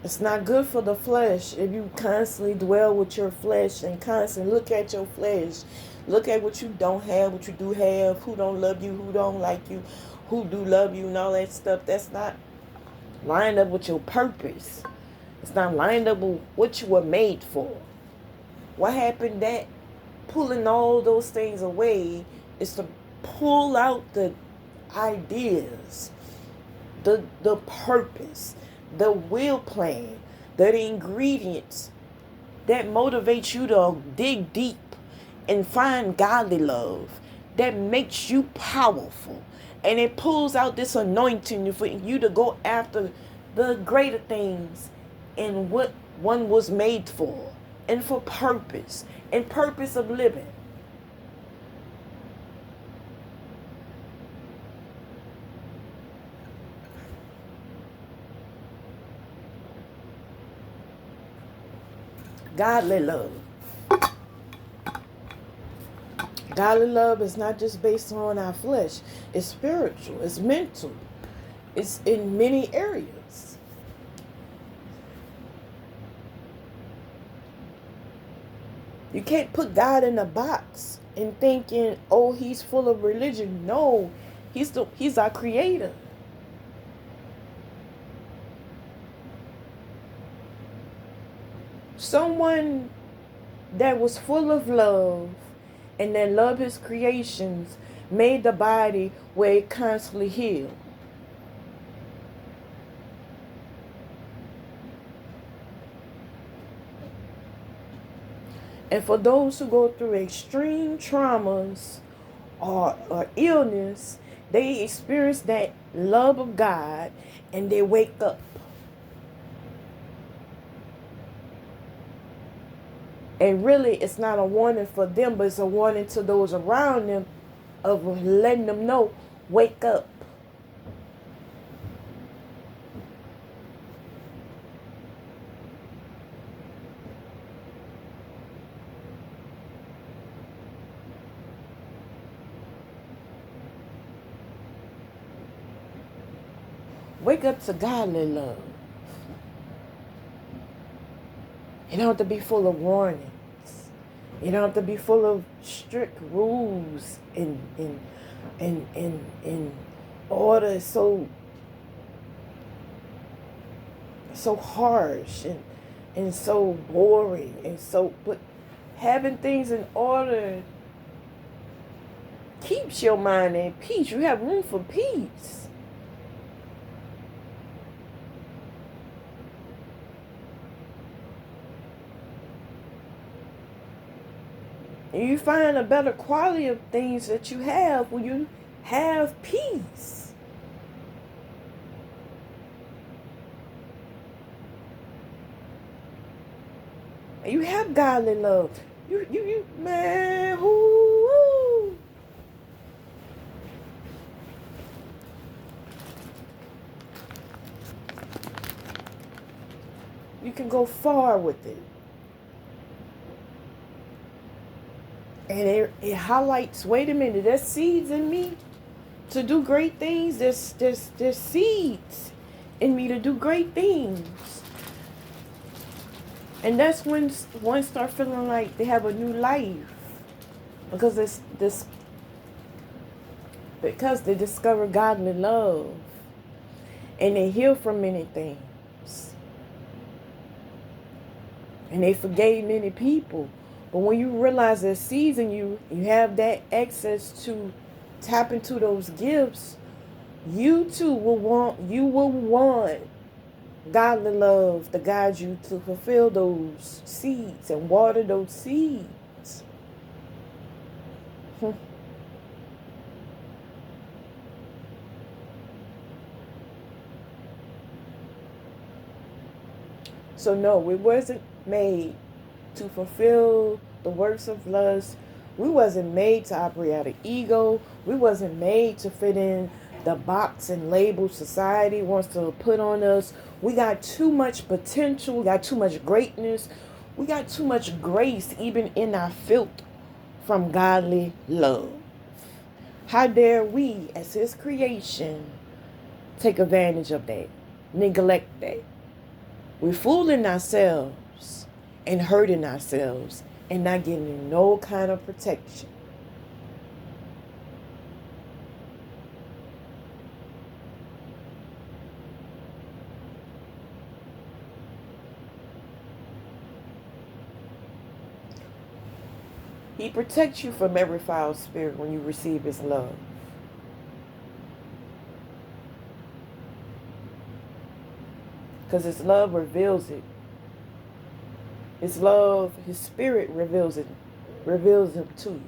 Speaker 1: It's not good for the flesh if you constantly dwell with your flesh and constantly look at your flesh. Look at what you don't have, what you do have, who don't love you, who don't like you, who do love you, and all that stuff. That's not lined up with your purpose. It's not lined up with what you were made for. What happened that pulling all those things away is to pull out the ideas, the purpose, the will plan, the ingredients that motivates you to dig deep and find godly love, that makes you powerful. And it pulls out this anointing for you to go after the greater things and what one was made for, and for purpose, and purpose of living. Godly love. Godly love is not just based on our flesh. It's spiritual. It's mental. It's in many areas. You can't put God in a box and thinking, oh, he's full of religion. No, he's our creator. Someone that was full of love and that loved his creations made the body where it constantly healed. And for those who go through extreme traumas or illness, they experience that love of God and they wake up. And really, it's not a warning for them, but it's a warning to those around them of letting them know, wake up. Wake up to godly love. You don't have to be full of warnings. You don't have to be full of strict rules and order so harsh and so boring and so, but having things in order keeps your mind in peace. You have room for peace. And you find a better quality of things that you have when you have peace. And you have godly love. You man, whoo. You can go far with it. And it highlights, wait a minute, there's seeds in me to do great things. There's seeds in me to do great things. And that's when one start feeling like they have a new life. Because because they discover godly love. And they heal from many things. And they forgave many people. But when you realize there's seeds in you, you have that access to tap into those gifts, you too will want godly love to guide you to fulfill those seeds and water those seeds. So no, it wasn't made to fulfill the works of lust. We wasn't made to operate out of ego. We wasn't made to fit in the box and label society wants to put on us. We got too much potential. We got too much greatness. We got too much grace even in our filth from godly love. How dare we as his creation take advantage of that, neglect that? We're fooling ourselves and hurting ourselves and not getting no kind of protection. He protects you from every foul spirit when you receive his love. Because his love reveals it. His love, his spirit reveals it, reveals him to you.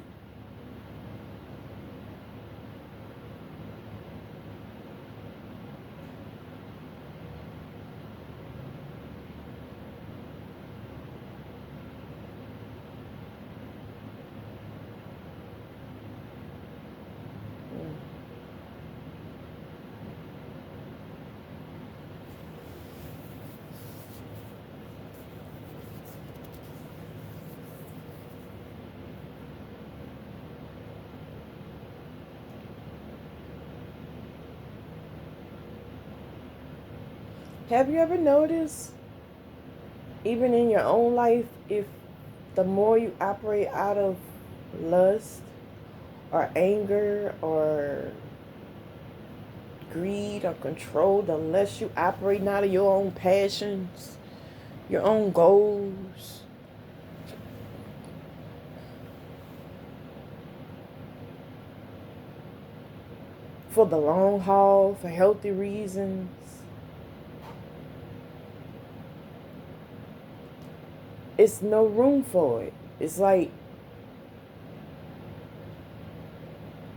Speaker 1: Have you ever noticed, even in your own life, if the more you operate out of lust or anger or greed or control, the less you operate out of your own passions, your own goals, for the long haul, for healthy reasons, it's no room for it. It's like,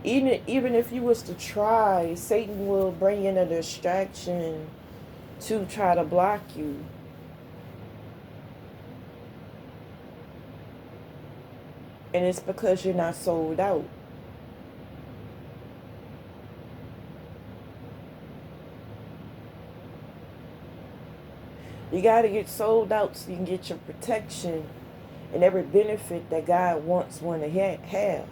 Speaker 1: even if you was to try, Satan will bring in a distraction to try to block you. And it's because you're not sold out. You got to get sold out so you can get your protection and every benefit that God wants one to have.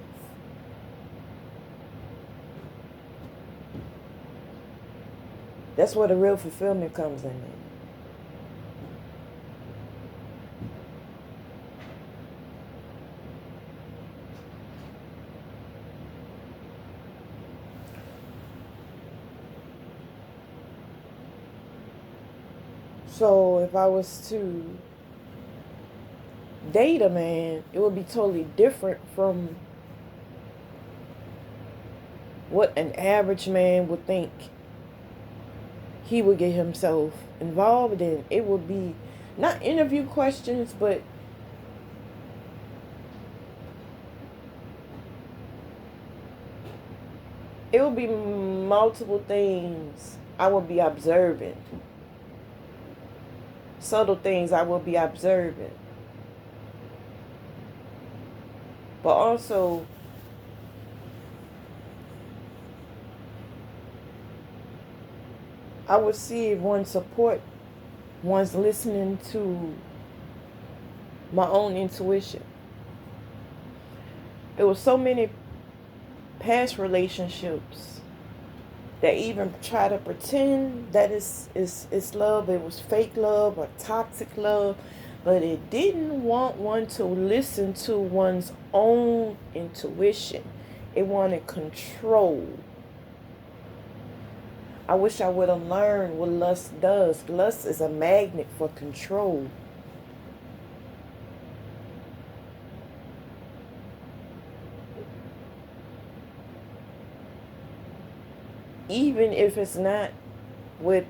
Speaker 1: That's where the real fulfillment comes in. So if I was to date a man, it would be totally different from what an average man would think he would get himself involved in. It would be not interview questions, but it would be multiple things I would be observing. Subtle things I will be observing. But also, I would see if one's listening to my own intuition. There were so many past relationships that even try to pretend that it's love. It was fake love or toxic love, but it didn't want one to listen to one's own intuition. It wanted control. I wish I would have learned what lust does. Lust is a magnet for control. Even if it's not with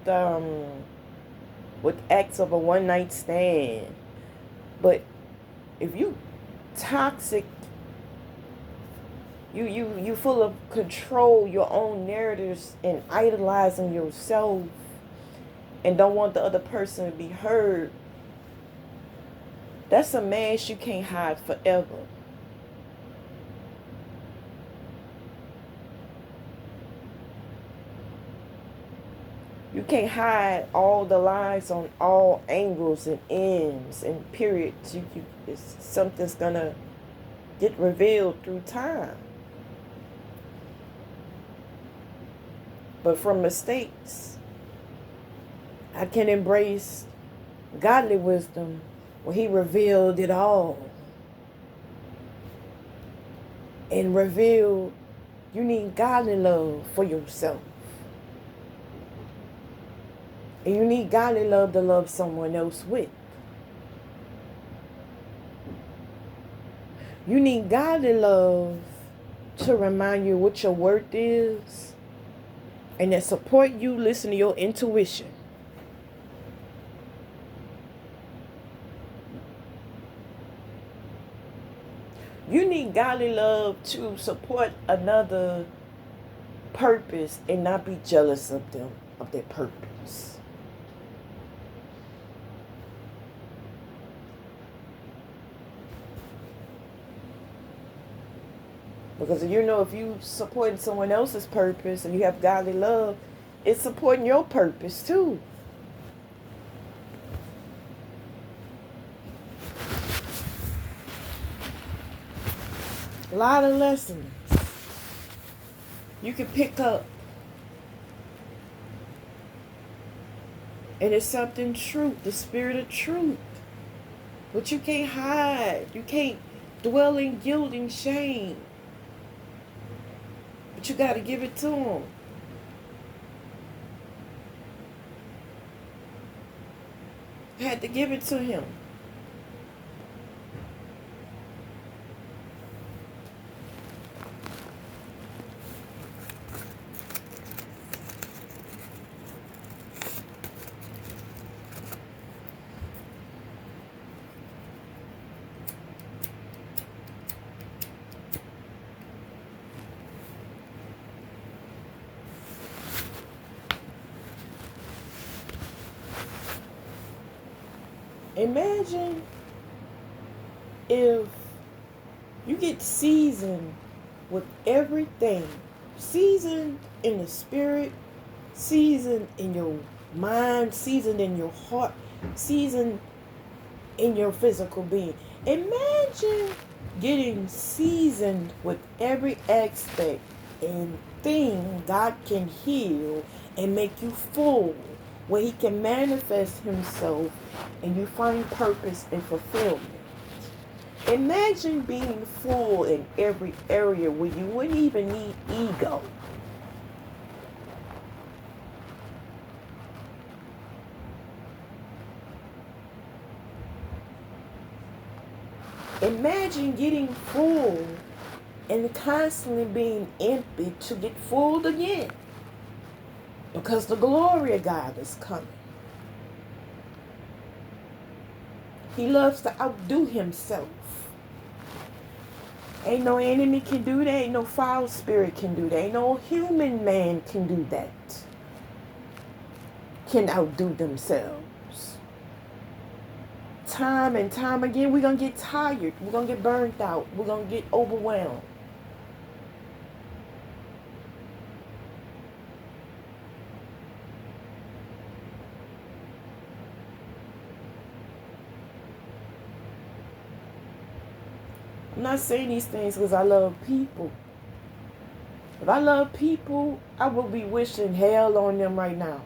Speaker 1: acts of a one night stand, but if you toxic, you full of control, your own narratives, and idolizing yourself, and don't want the other person to be heard, that's a mask you can't hide forever. You can't hide all the lies on all angles and ends and periods. Something's gonna get revealed through time. But from mistakes, I can embrace Godly wisdom, well, he revealed it all. And revealed you need godly love for yourself. And you need godly love to love someone else with. You need godly love to remind you what your worth is and that support you listen to your intuition. You need godly love to support another purpose and not be jealous of them, of their purpose. Because you know, if you support someone else's purpose and you have godly love, it's supporting your purpose too. A lot of lessons you can pick up. And it's something truth, the spirit of truth. But you can't hide. You can't dwell in guilt and shame. But you got to give it to him. I had to give it to him. Imagine if you get seasoned with everything, seasoned in the spirit, seasoned in your mind, seasoned in your heart, seasoned in your physical being. Imagine getting seasoned with every aspect and thing God can heal and make you full, where he can manifest himself and you find purpose and fulfillment. Imagine being full in every area where you wouldn't even need ego. Imagine getting full and constantly being empty to get full again. Because the glory of God is coming. He loves to outdo himself. Ain't no enemy can do that. Ain't no foul spirit can do that. Ain't no human man can do that. Can outdo themselves. Time and time again, we're going to get tired. We're going to get burnt out. We're going to get overwhelmed. I'm not saying these things because I love people. If I love people, I would be wishing hell on them right now.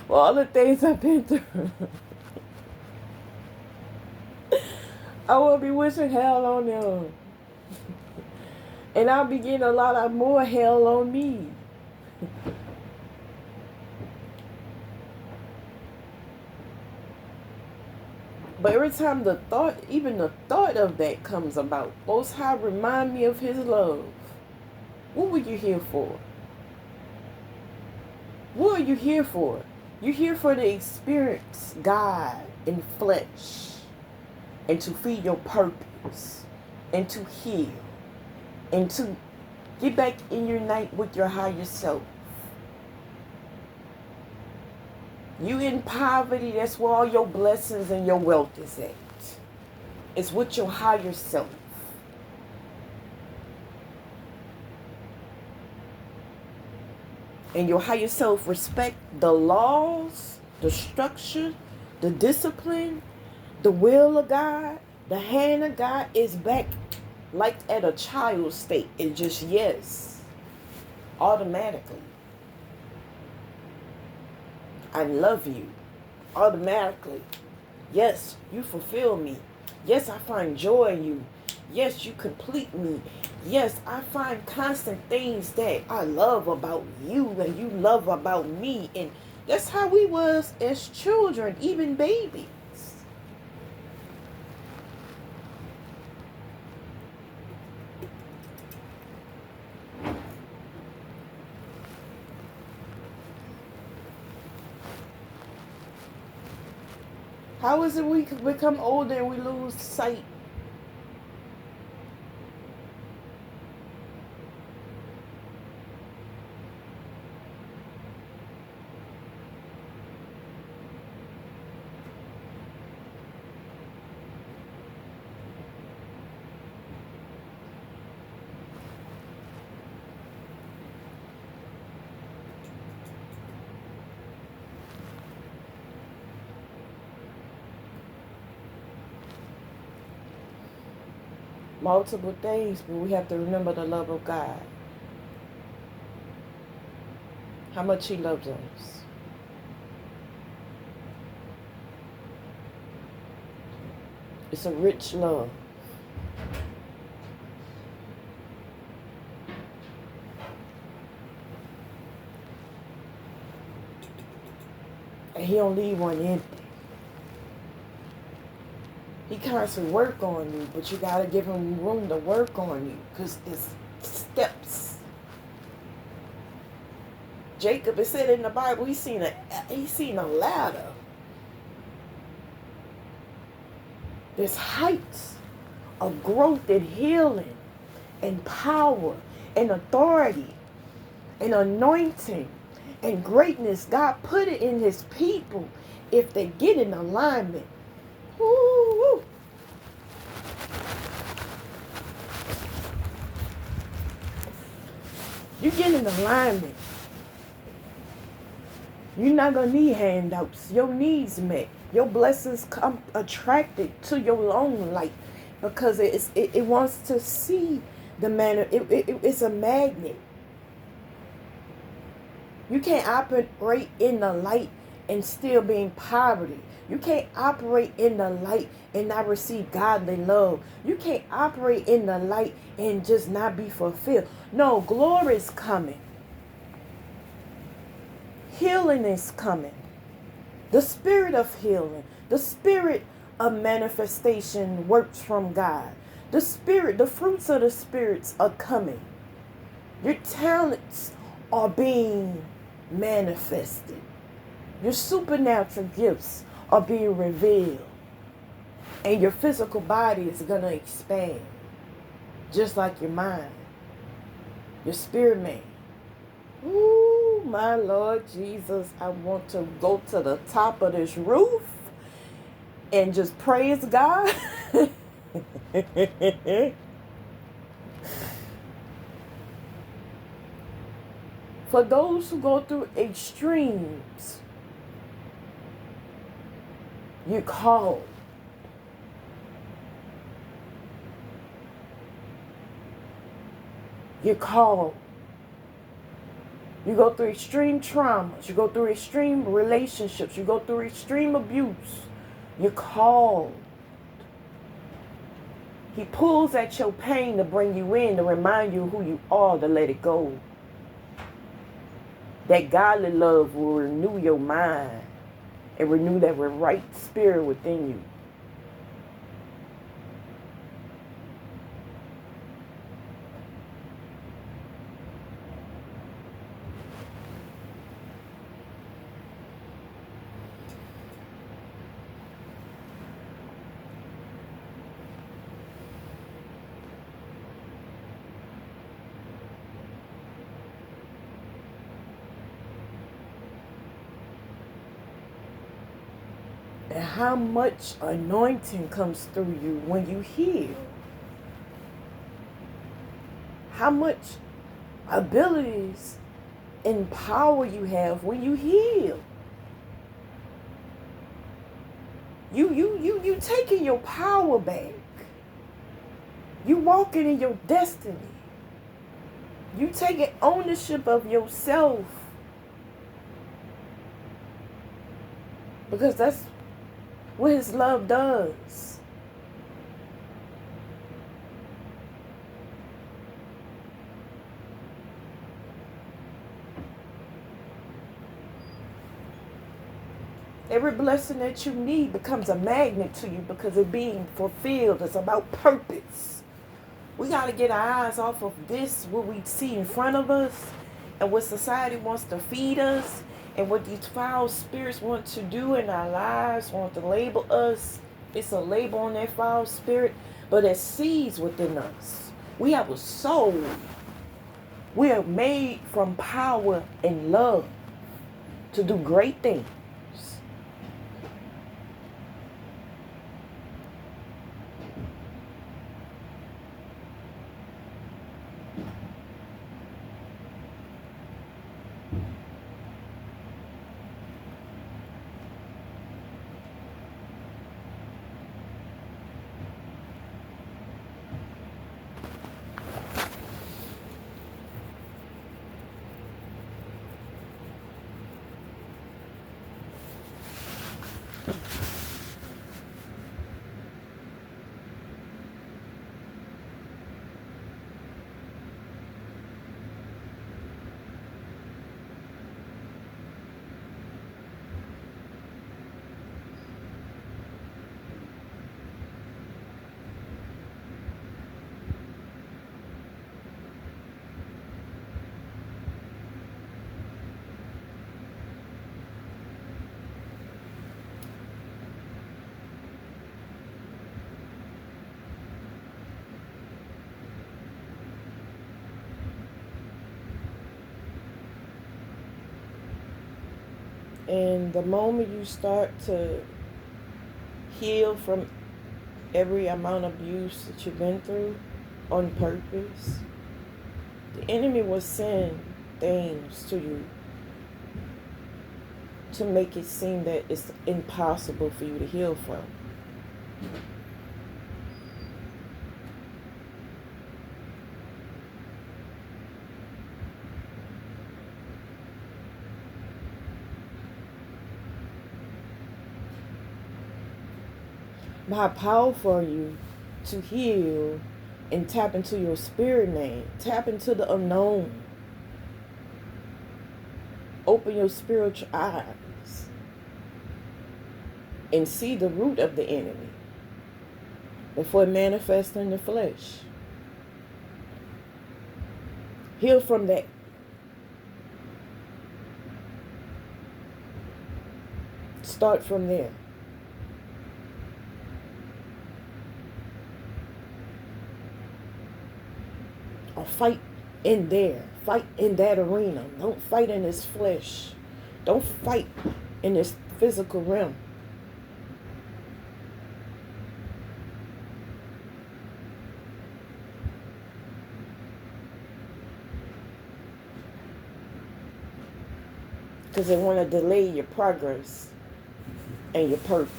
Speaker 1: Well, all the things I've been through. I would be wishing hell on them. And I'll be getting a lot of more hell on me. But every time even the thought of that comes about, Most High remind me of his love. What were you here for? What are you here for? You're here for the experience God in flesh and to feed your purpose and to heal and to get back in your night with your higher self. You in poverty, that's where all your blessings and your wealth is at. It's with your higher self. And your higher self respect the laws, the structure, the discipline, the will of God, the hand of God is back like at a child state. It's just yes, automatically. I love you automatically. Yes, you fulfill me. Yes, I find joy in you. Yes, you complete me. Yes, I find constant things that I love about you and you love about me. And that's how we was as children, even babies. How is it we become older and we lose sight? Multiple things, but we have to remember the love of God. How much He loves us. It's a rich love. And He don't leave one empty. He constantly work on you, but you got to give Him room to work on you, because it's steps. Jacob, it said in the Bible, he seen a ladder. There's heights of growth and healing and power and authority and anointing and greatness. God put it in His people if they get in alignment. Woo-woo. You get in alignment. You're not going to need handouts. Your needs met. Your blessings come attracted to your own light, because it wants to see the manner. It's a magnet. You can't operate in the light and still be in poverty. You can't operate in the light and not receive godly love. You can't operate in the light and just not be fulfilled. No, glory is coming. Healing is coming. The spirit of healing, the spirit of manifestation works from God. The fruits of the spirits are coming. Your talents are being manifested. Your supernatural gifts are being revealed. And your physical body is going to expand. Just like your mind. Your spirit man. Ooh, my Lord Jesus, I want to go to the top of this roof and just praise God. For those who go through extremes, you're called. You're called. You go through extreme traumas. You go through extreme relationships. You go through extreme abuse. You're called. He pulls at your pain to bring you in, to remind you who you are, to let it go. That godly love will renew your mind and renew that right spirit within you. And how much anointing comes through you when you heal. How much abilities and power you have when you heal. You taking your power back. You walking in your destiny. You taking ownership of yourself. Because that's what his love does. Every blessing that you need becomes a magnet to you because it's being fulfilled. It's about purpose. We got to get our eyes off of this, what we see in front of us, and what society wants to feed us, and what these foul spirits want to do in our lives, want to label us. It's a label on that foul spirit, but it seeds within us. We have a soul. We are made from power and love to do great things. And the moment you start to heal from every amount of abuse that you've been through on purpose, the enemy will send things to you to make it seem that it's impossible for you to heal from. How powerful are you to heal and tap into your spirit man? Tap into the unknown. Open your spiritual eyes and see the root of the enemy before it manifests in the flesh. Heal from that. Start from there. Or fight in there. Fight in that arena. Don't fight in this flesh. Don't fight in this physical realm. Because they want to delay your progress and your purpose.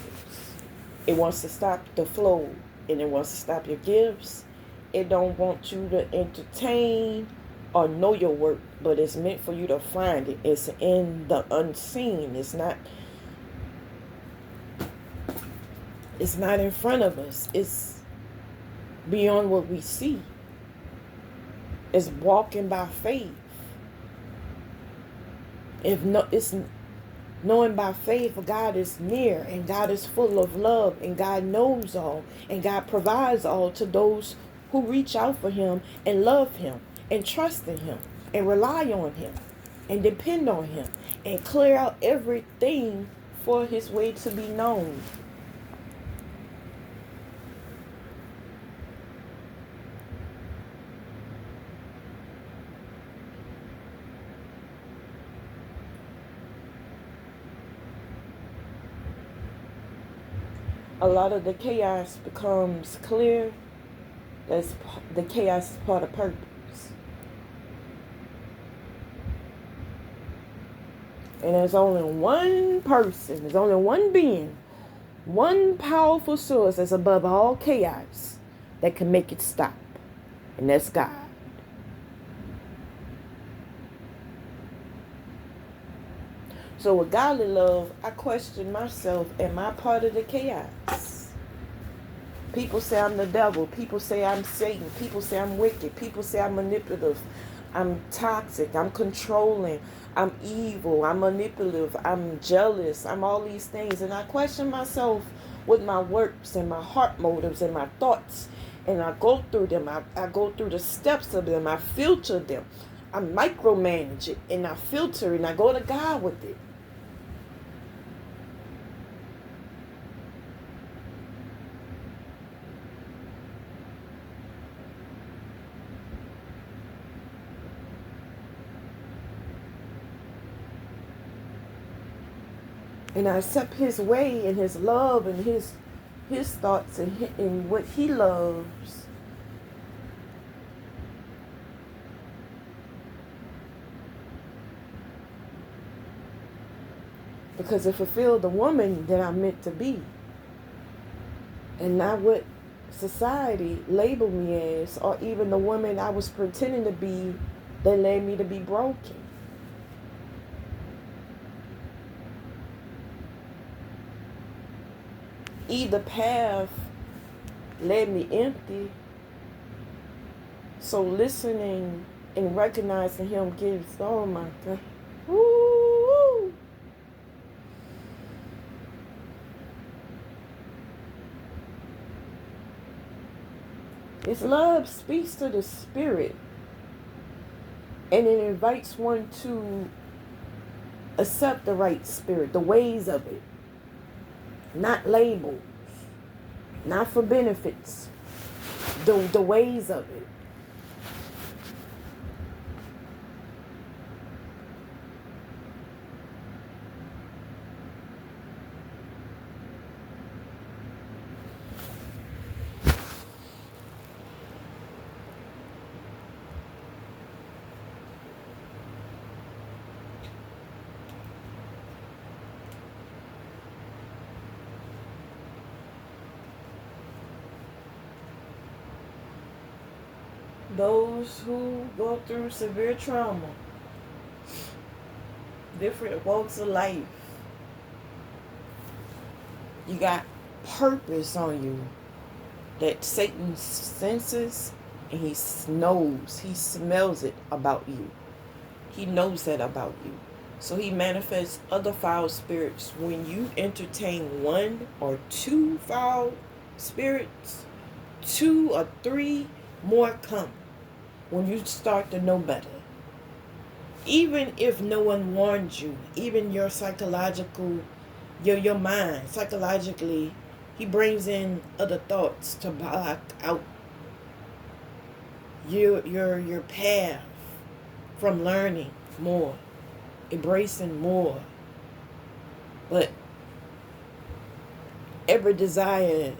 Speaker 1: It wants to stop the flow, and it wants to stop your gifts. It don't want you to entertain or know your work, but it's meant for you to find it. It's in the unseen. It's not in front of us. It's beyond what we see. It's walking by faith. It's knowing by faith God is near, and God is full of love, and God knows all, and God provides all to those who reach out for him and love him and trust in him and rely on him and depend on him and clear out everything for his way to be known. A lot of the chaos becomes clear. The chaos is part of purpose. And there's only one person, there's only one being, one powerful source that's above all chaos that can make it stop. And that's God. So with godly love, I question myself, am I part of the chaos? People say I'm the devil. People say I'm Satan. People say I'm wicked. People say I'm manipulative. I'm toxic. I'm controlling. I'm evil. I'm manipulative. I'm jealous. I'm all these things. And I question myself with my works and my heart motives and my thoughts. And I go through them. I go through the steps of them. I filter them. I micromanage it. And I filter and I go to God with it. And I accept his way and his love and his thoughts and what he loves. Because it fulfilled the woman that I'm meant to be. And not what society labeled me as, or even the woman I was pretending to be that led me to be broken. Either path led me empty. So listening and recognizing him gives, oh my God. Woo! His love speaks to the spirit, and it invites one to accept the right spirit, the ways of it, not labels, not for benefits, the ways of it. Those who go through severe trauma, different walks of life, you got purpose on you that Satan senses, and he knows, he smells it about you. He knows that about you. So he manifests other foul spirits. When you entertain one or two foul spirits, 2 or 3 more come when you start to know better. Even if no one warned you, even your psychological, your mind, psychologically, he brings in other thoughts to block out your path from learning more, embracing more. But every desire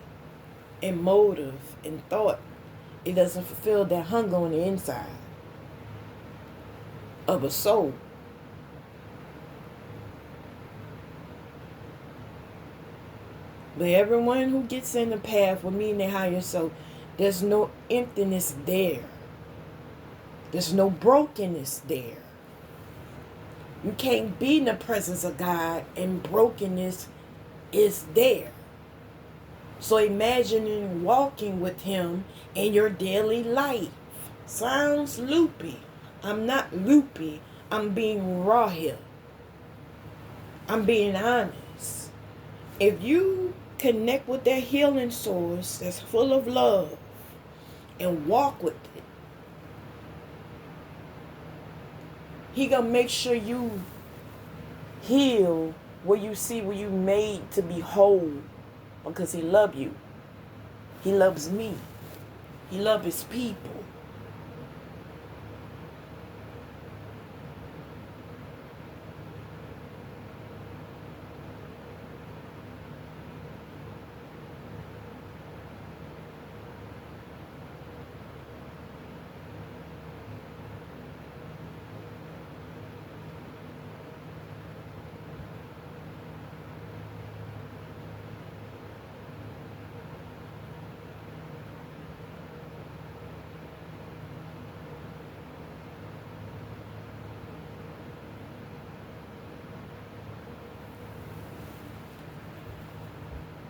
Speaker 1: and motive and thought, it doesn't fulfill that hunger on the inside of a soul. But everyone who gets in the path with me and their higher self, there's no emptiness there. There's no brokenness there. You can't be in the presence of God and brokenness is there. So imagining walking with him in your daily life sounds loopy. I'm not loopy. I'm being raw here. I'm being honest. If you connect with that healing source that's full of love and walk with it, he gonna make sure you heal where you see where you made to be whole, because he loves you. He loves me. He loves his people.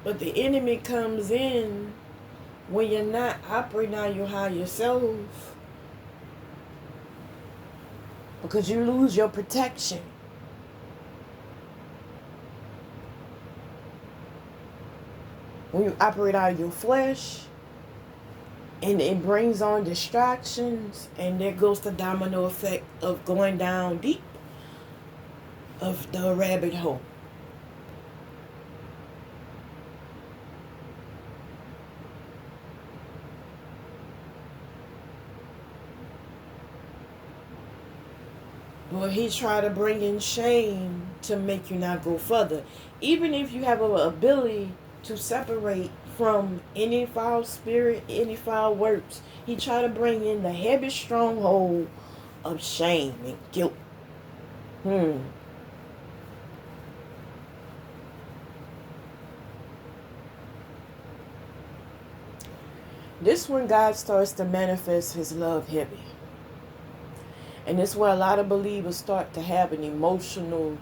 Speaker 1: But the enemy comes in when you're not operating on your higher self, because you lose your protection. When you operate out of your flesh, and it brings on distractions, and there goes the domino effect of going down deep of the rabbit hole. Well, he tried to bring in shame to make you not go further. Even if you have an ability to separate from any foul spirit, any foul works, he tried to bring in the heavy stronghold of shame and guilt. This when God starts to manifest his love heavy. And this is where a lot of believers start to have an emotional,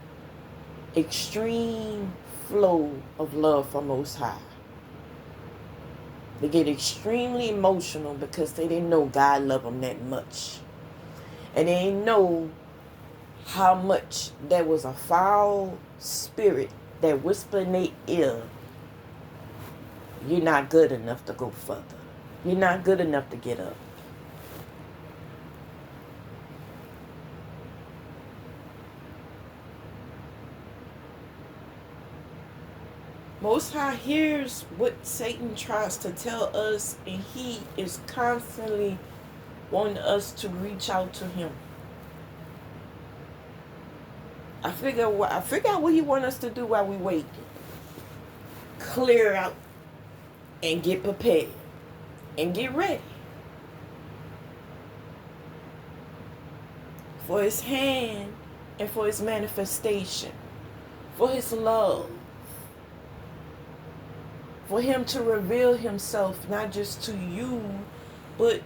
Speaker 1: extreme flow of love from Most High. They get extremely emotional because they didn't know God loved them that much. And they didn't know how much there was a foul spirit that whispered in their ear, you're not good enough to go further. You're not good enough to get up. Most High hears what Satan tries to tell us, and he is constantly wanting us to reach out to him. I figure out what he wants us to do while we wait. Clear out and get prepared and get ready for his hand and for his manifestation, for his love. For him to reveal himself not just to you, but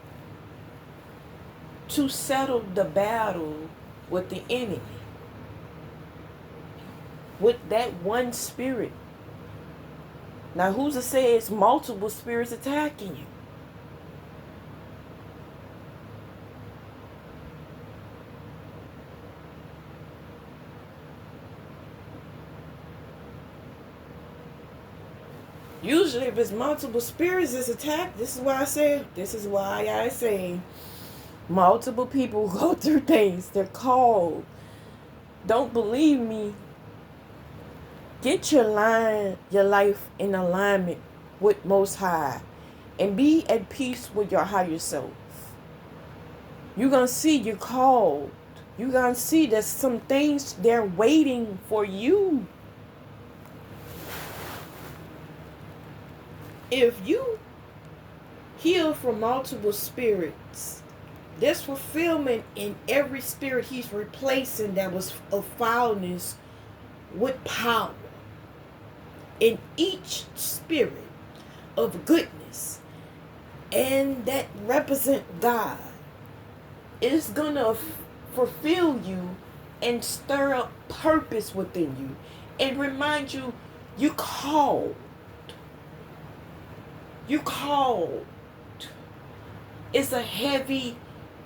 Speaker 1: to settle the battle with the enemy. With that one spirit. Now who's to say it's multiple spirits attacking you? Usually if it's multiple spirits that's attacked, this is why I say multiple people go through things. They're called. Don't believe me. Get your life in alignment with Most High and be at peace with your higher self. You're going to see you're called. You're going to see there's some things they're waiting for you. If you heal from multiple spirits, there's fulfillment in every spirit he's replacing that was of foulness with power. In each spirit of goodness and that represent God is going to fulfill you and stir up purpose within you and remind you you called. You called. It's a heavy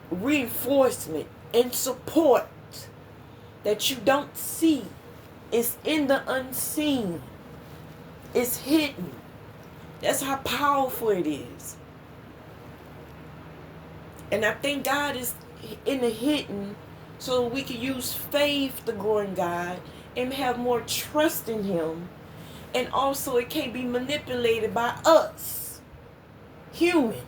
Speaker 1: reinforcement and support that you don't see. It's in the unseen. It's hidden. That's how powerful it is. And I think God is in the hidden so we can use faith to grow in God and have more trust in him. And also it can't be manipulated by us, humans.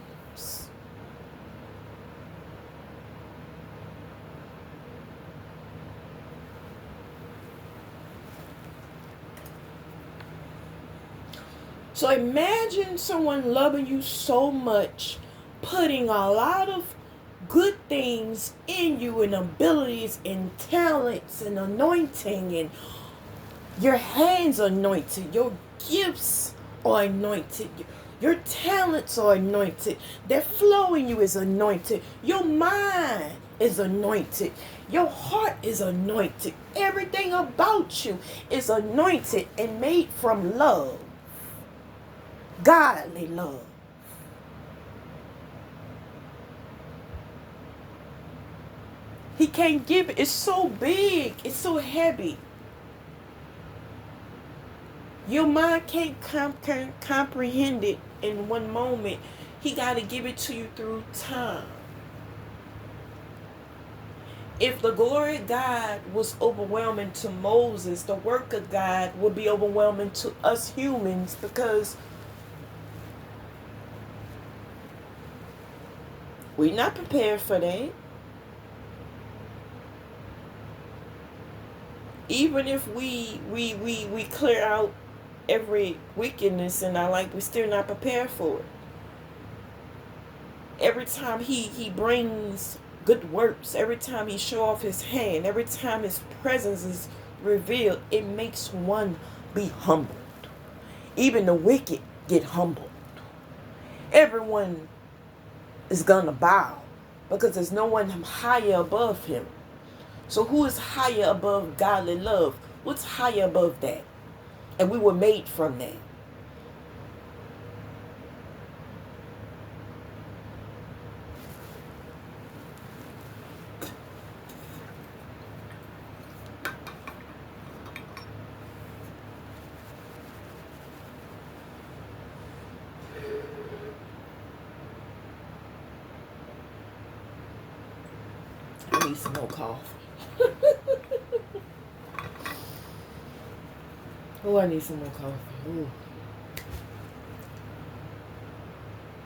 Speaker 1: So imagine someone loving you so much, putting a lot of good things in you and abilities and talents and anointing, and your hands are anointed, your gifts are anointed, your talents are anointed, that flow in you is anointed, your mind is anointed, your heart is anointed, everything about you is anointed and made from love. Godly love. He can't give it. It's so big. It's so heavy. Your mind can't comprehend it in one moment. He got to give it to you through time. If the glory of God was overwhelming to Moses, the work of God would be overwhelming to us humans, because we're not prepared for that. Even if we clear out every wickedness in our life, we're still not prepared for it. Every time he brings good works, every time he show off his hand, every time his presence is revealed, it makes one be humbled. Even the wicked get humbled. Everyone is gonna bow, because there's no one higher above him. So who is higher above godly love? What's higher above that? And we were made from that. I need some more coffee. Oh, I need some more coffee. Ooh.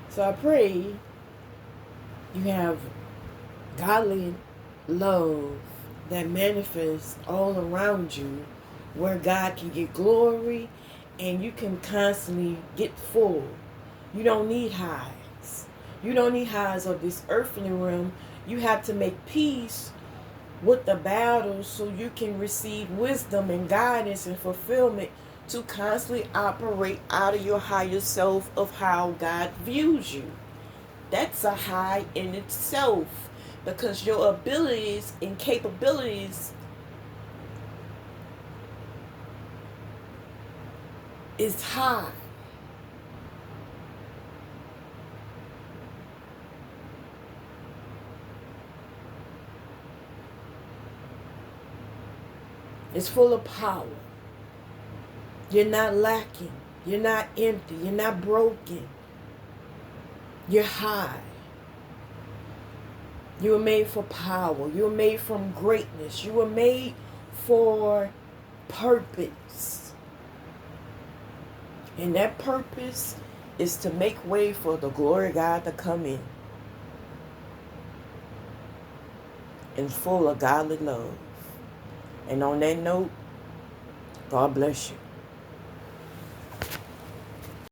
Speaker 1: So I pray you have godly love that manifests all around you, where God can get glory and you can constantly get full. You don't need highs. You don't need highs of this earthly realm. You have to make peace with the battle so you can receive wisdom and guidance and fulfillment to constantly operate out of your higher self of how God views you. That's a high in itself, because your abilities and capabilities is high. It's full of power. You're not lacking. You're not empty. You're not broken. You're high. You were made for power. You were made from greatness. You were made for purpose. And that purpose is to make way for the glory of God to come in full of godly love. And on that note, God bless you.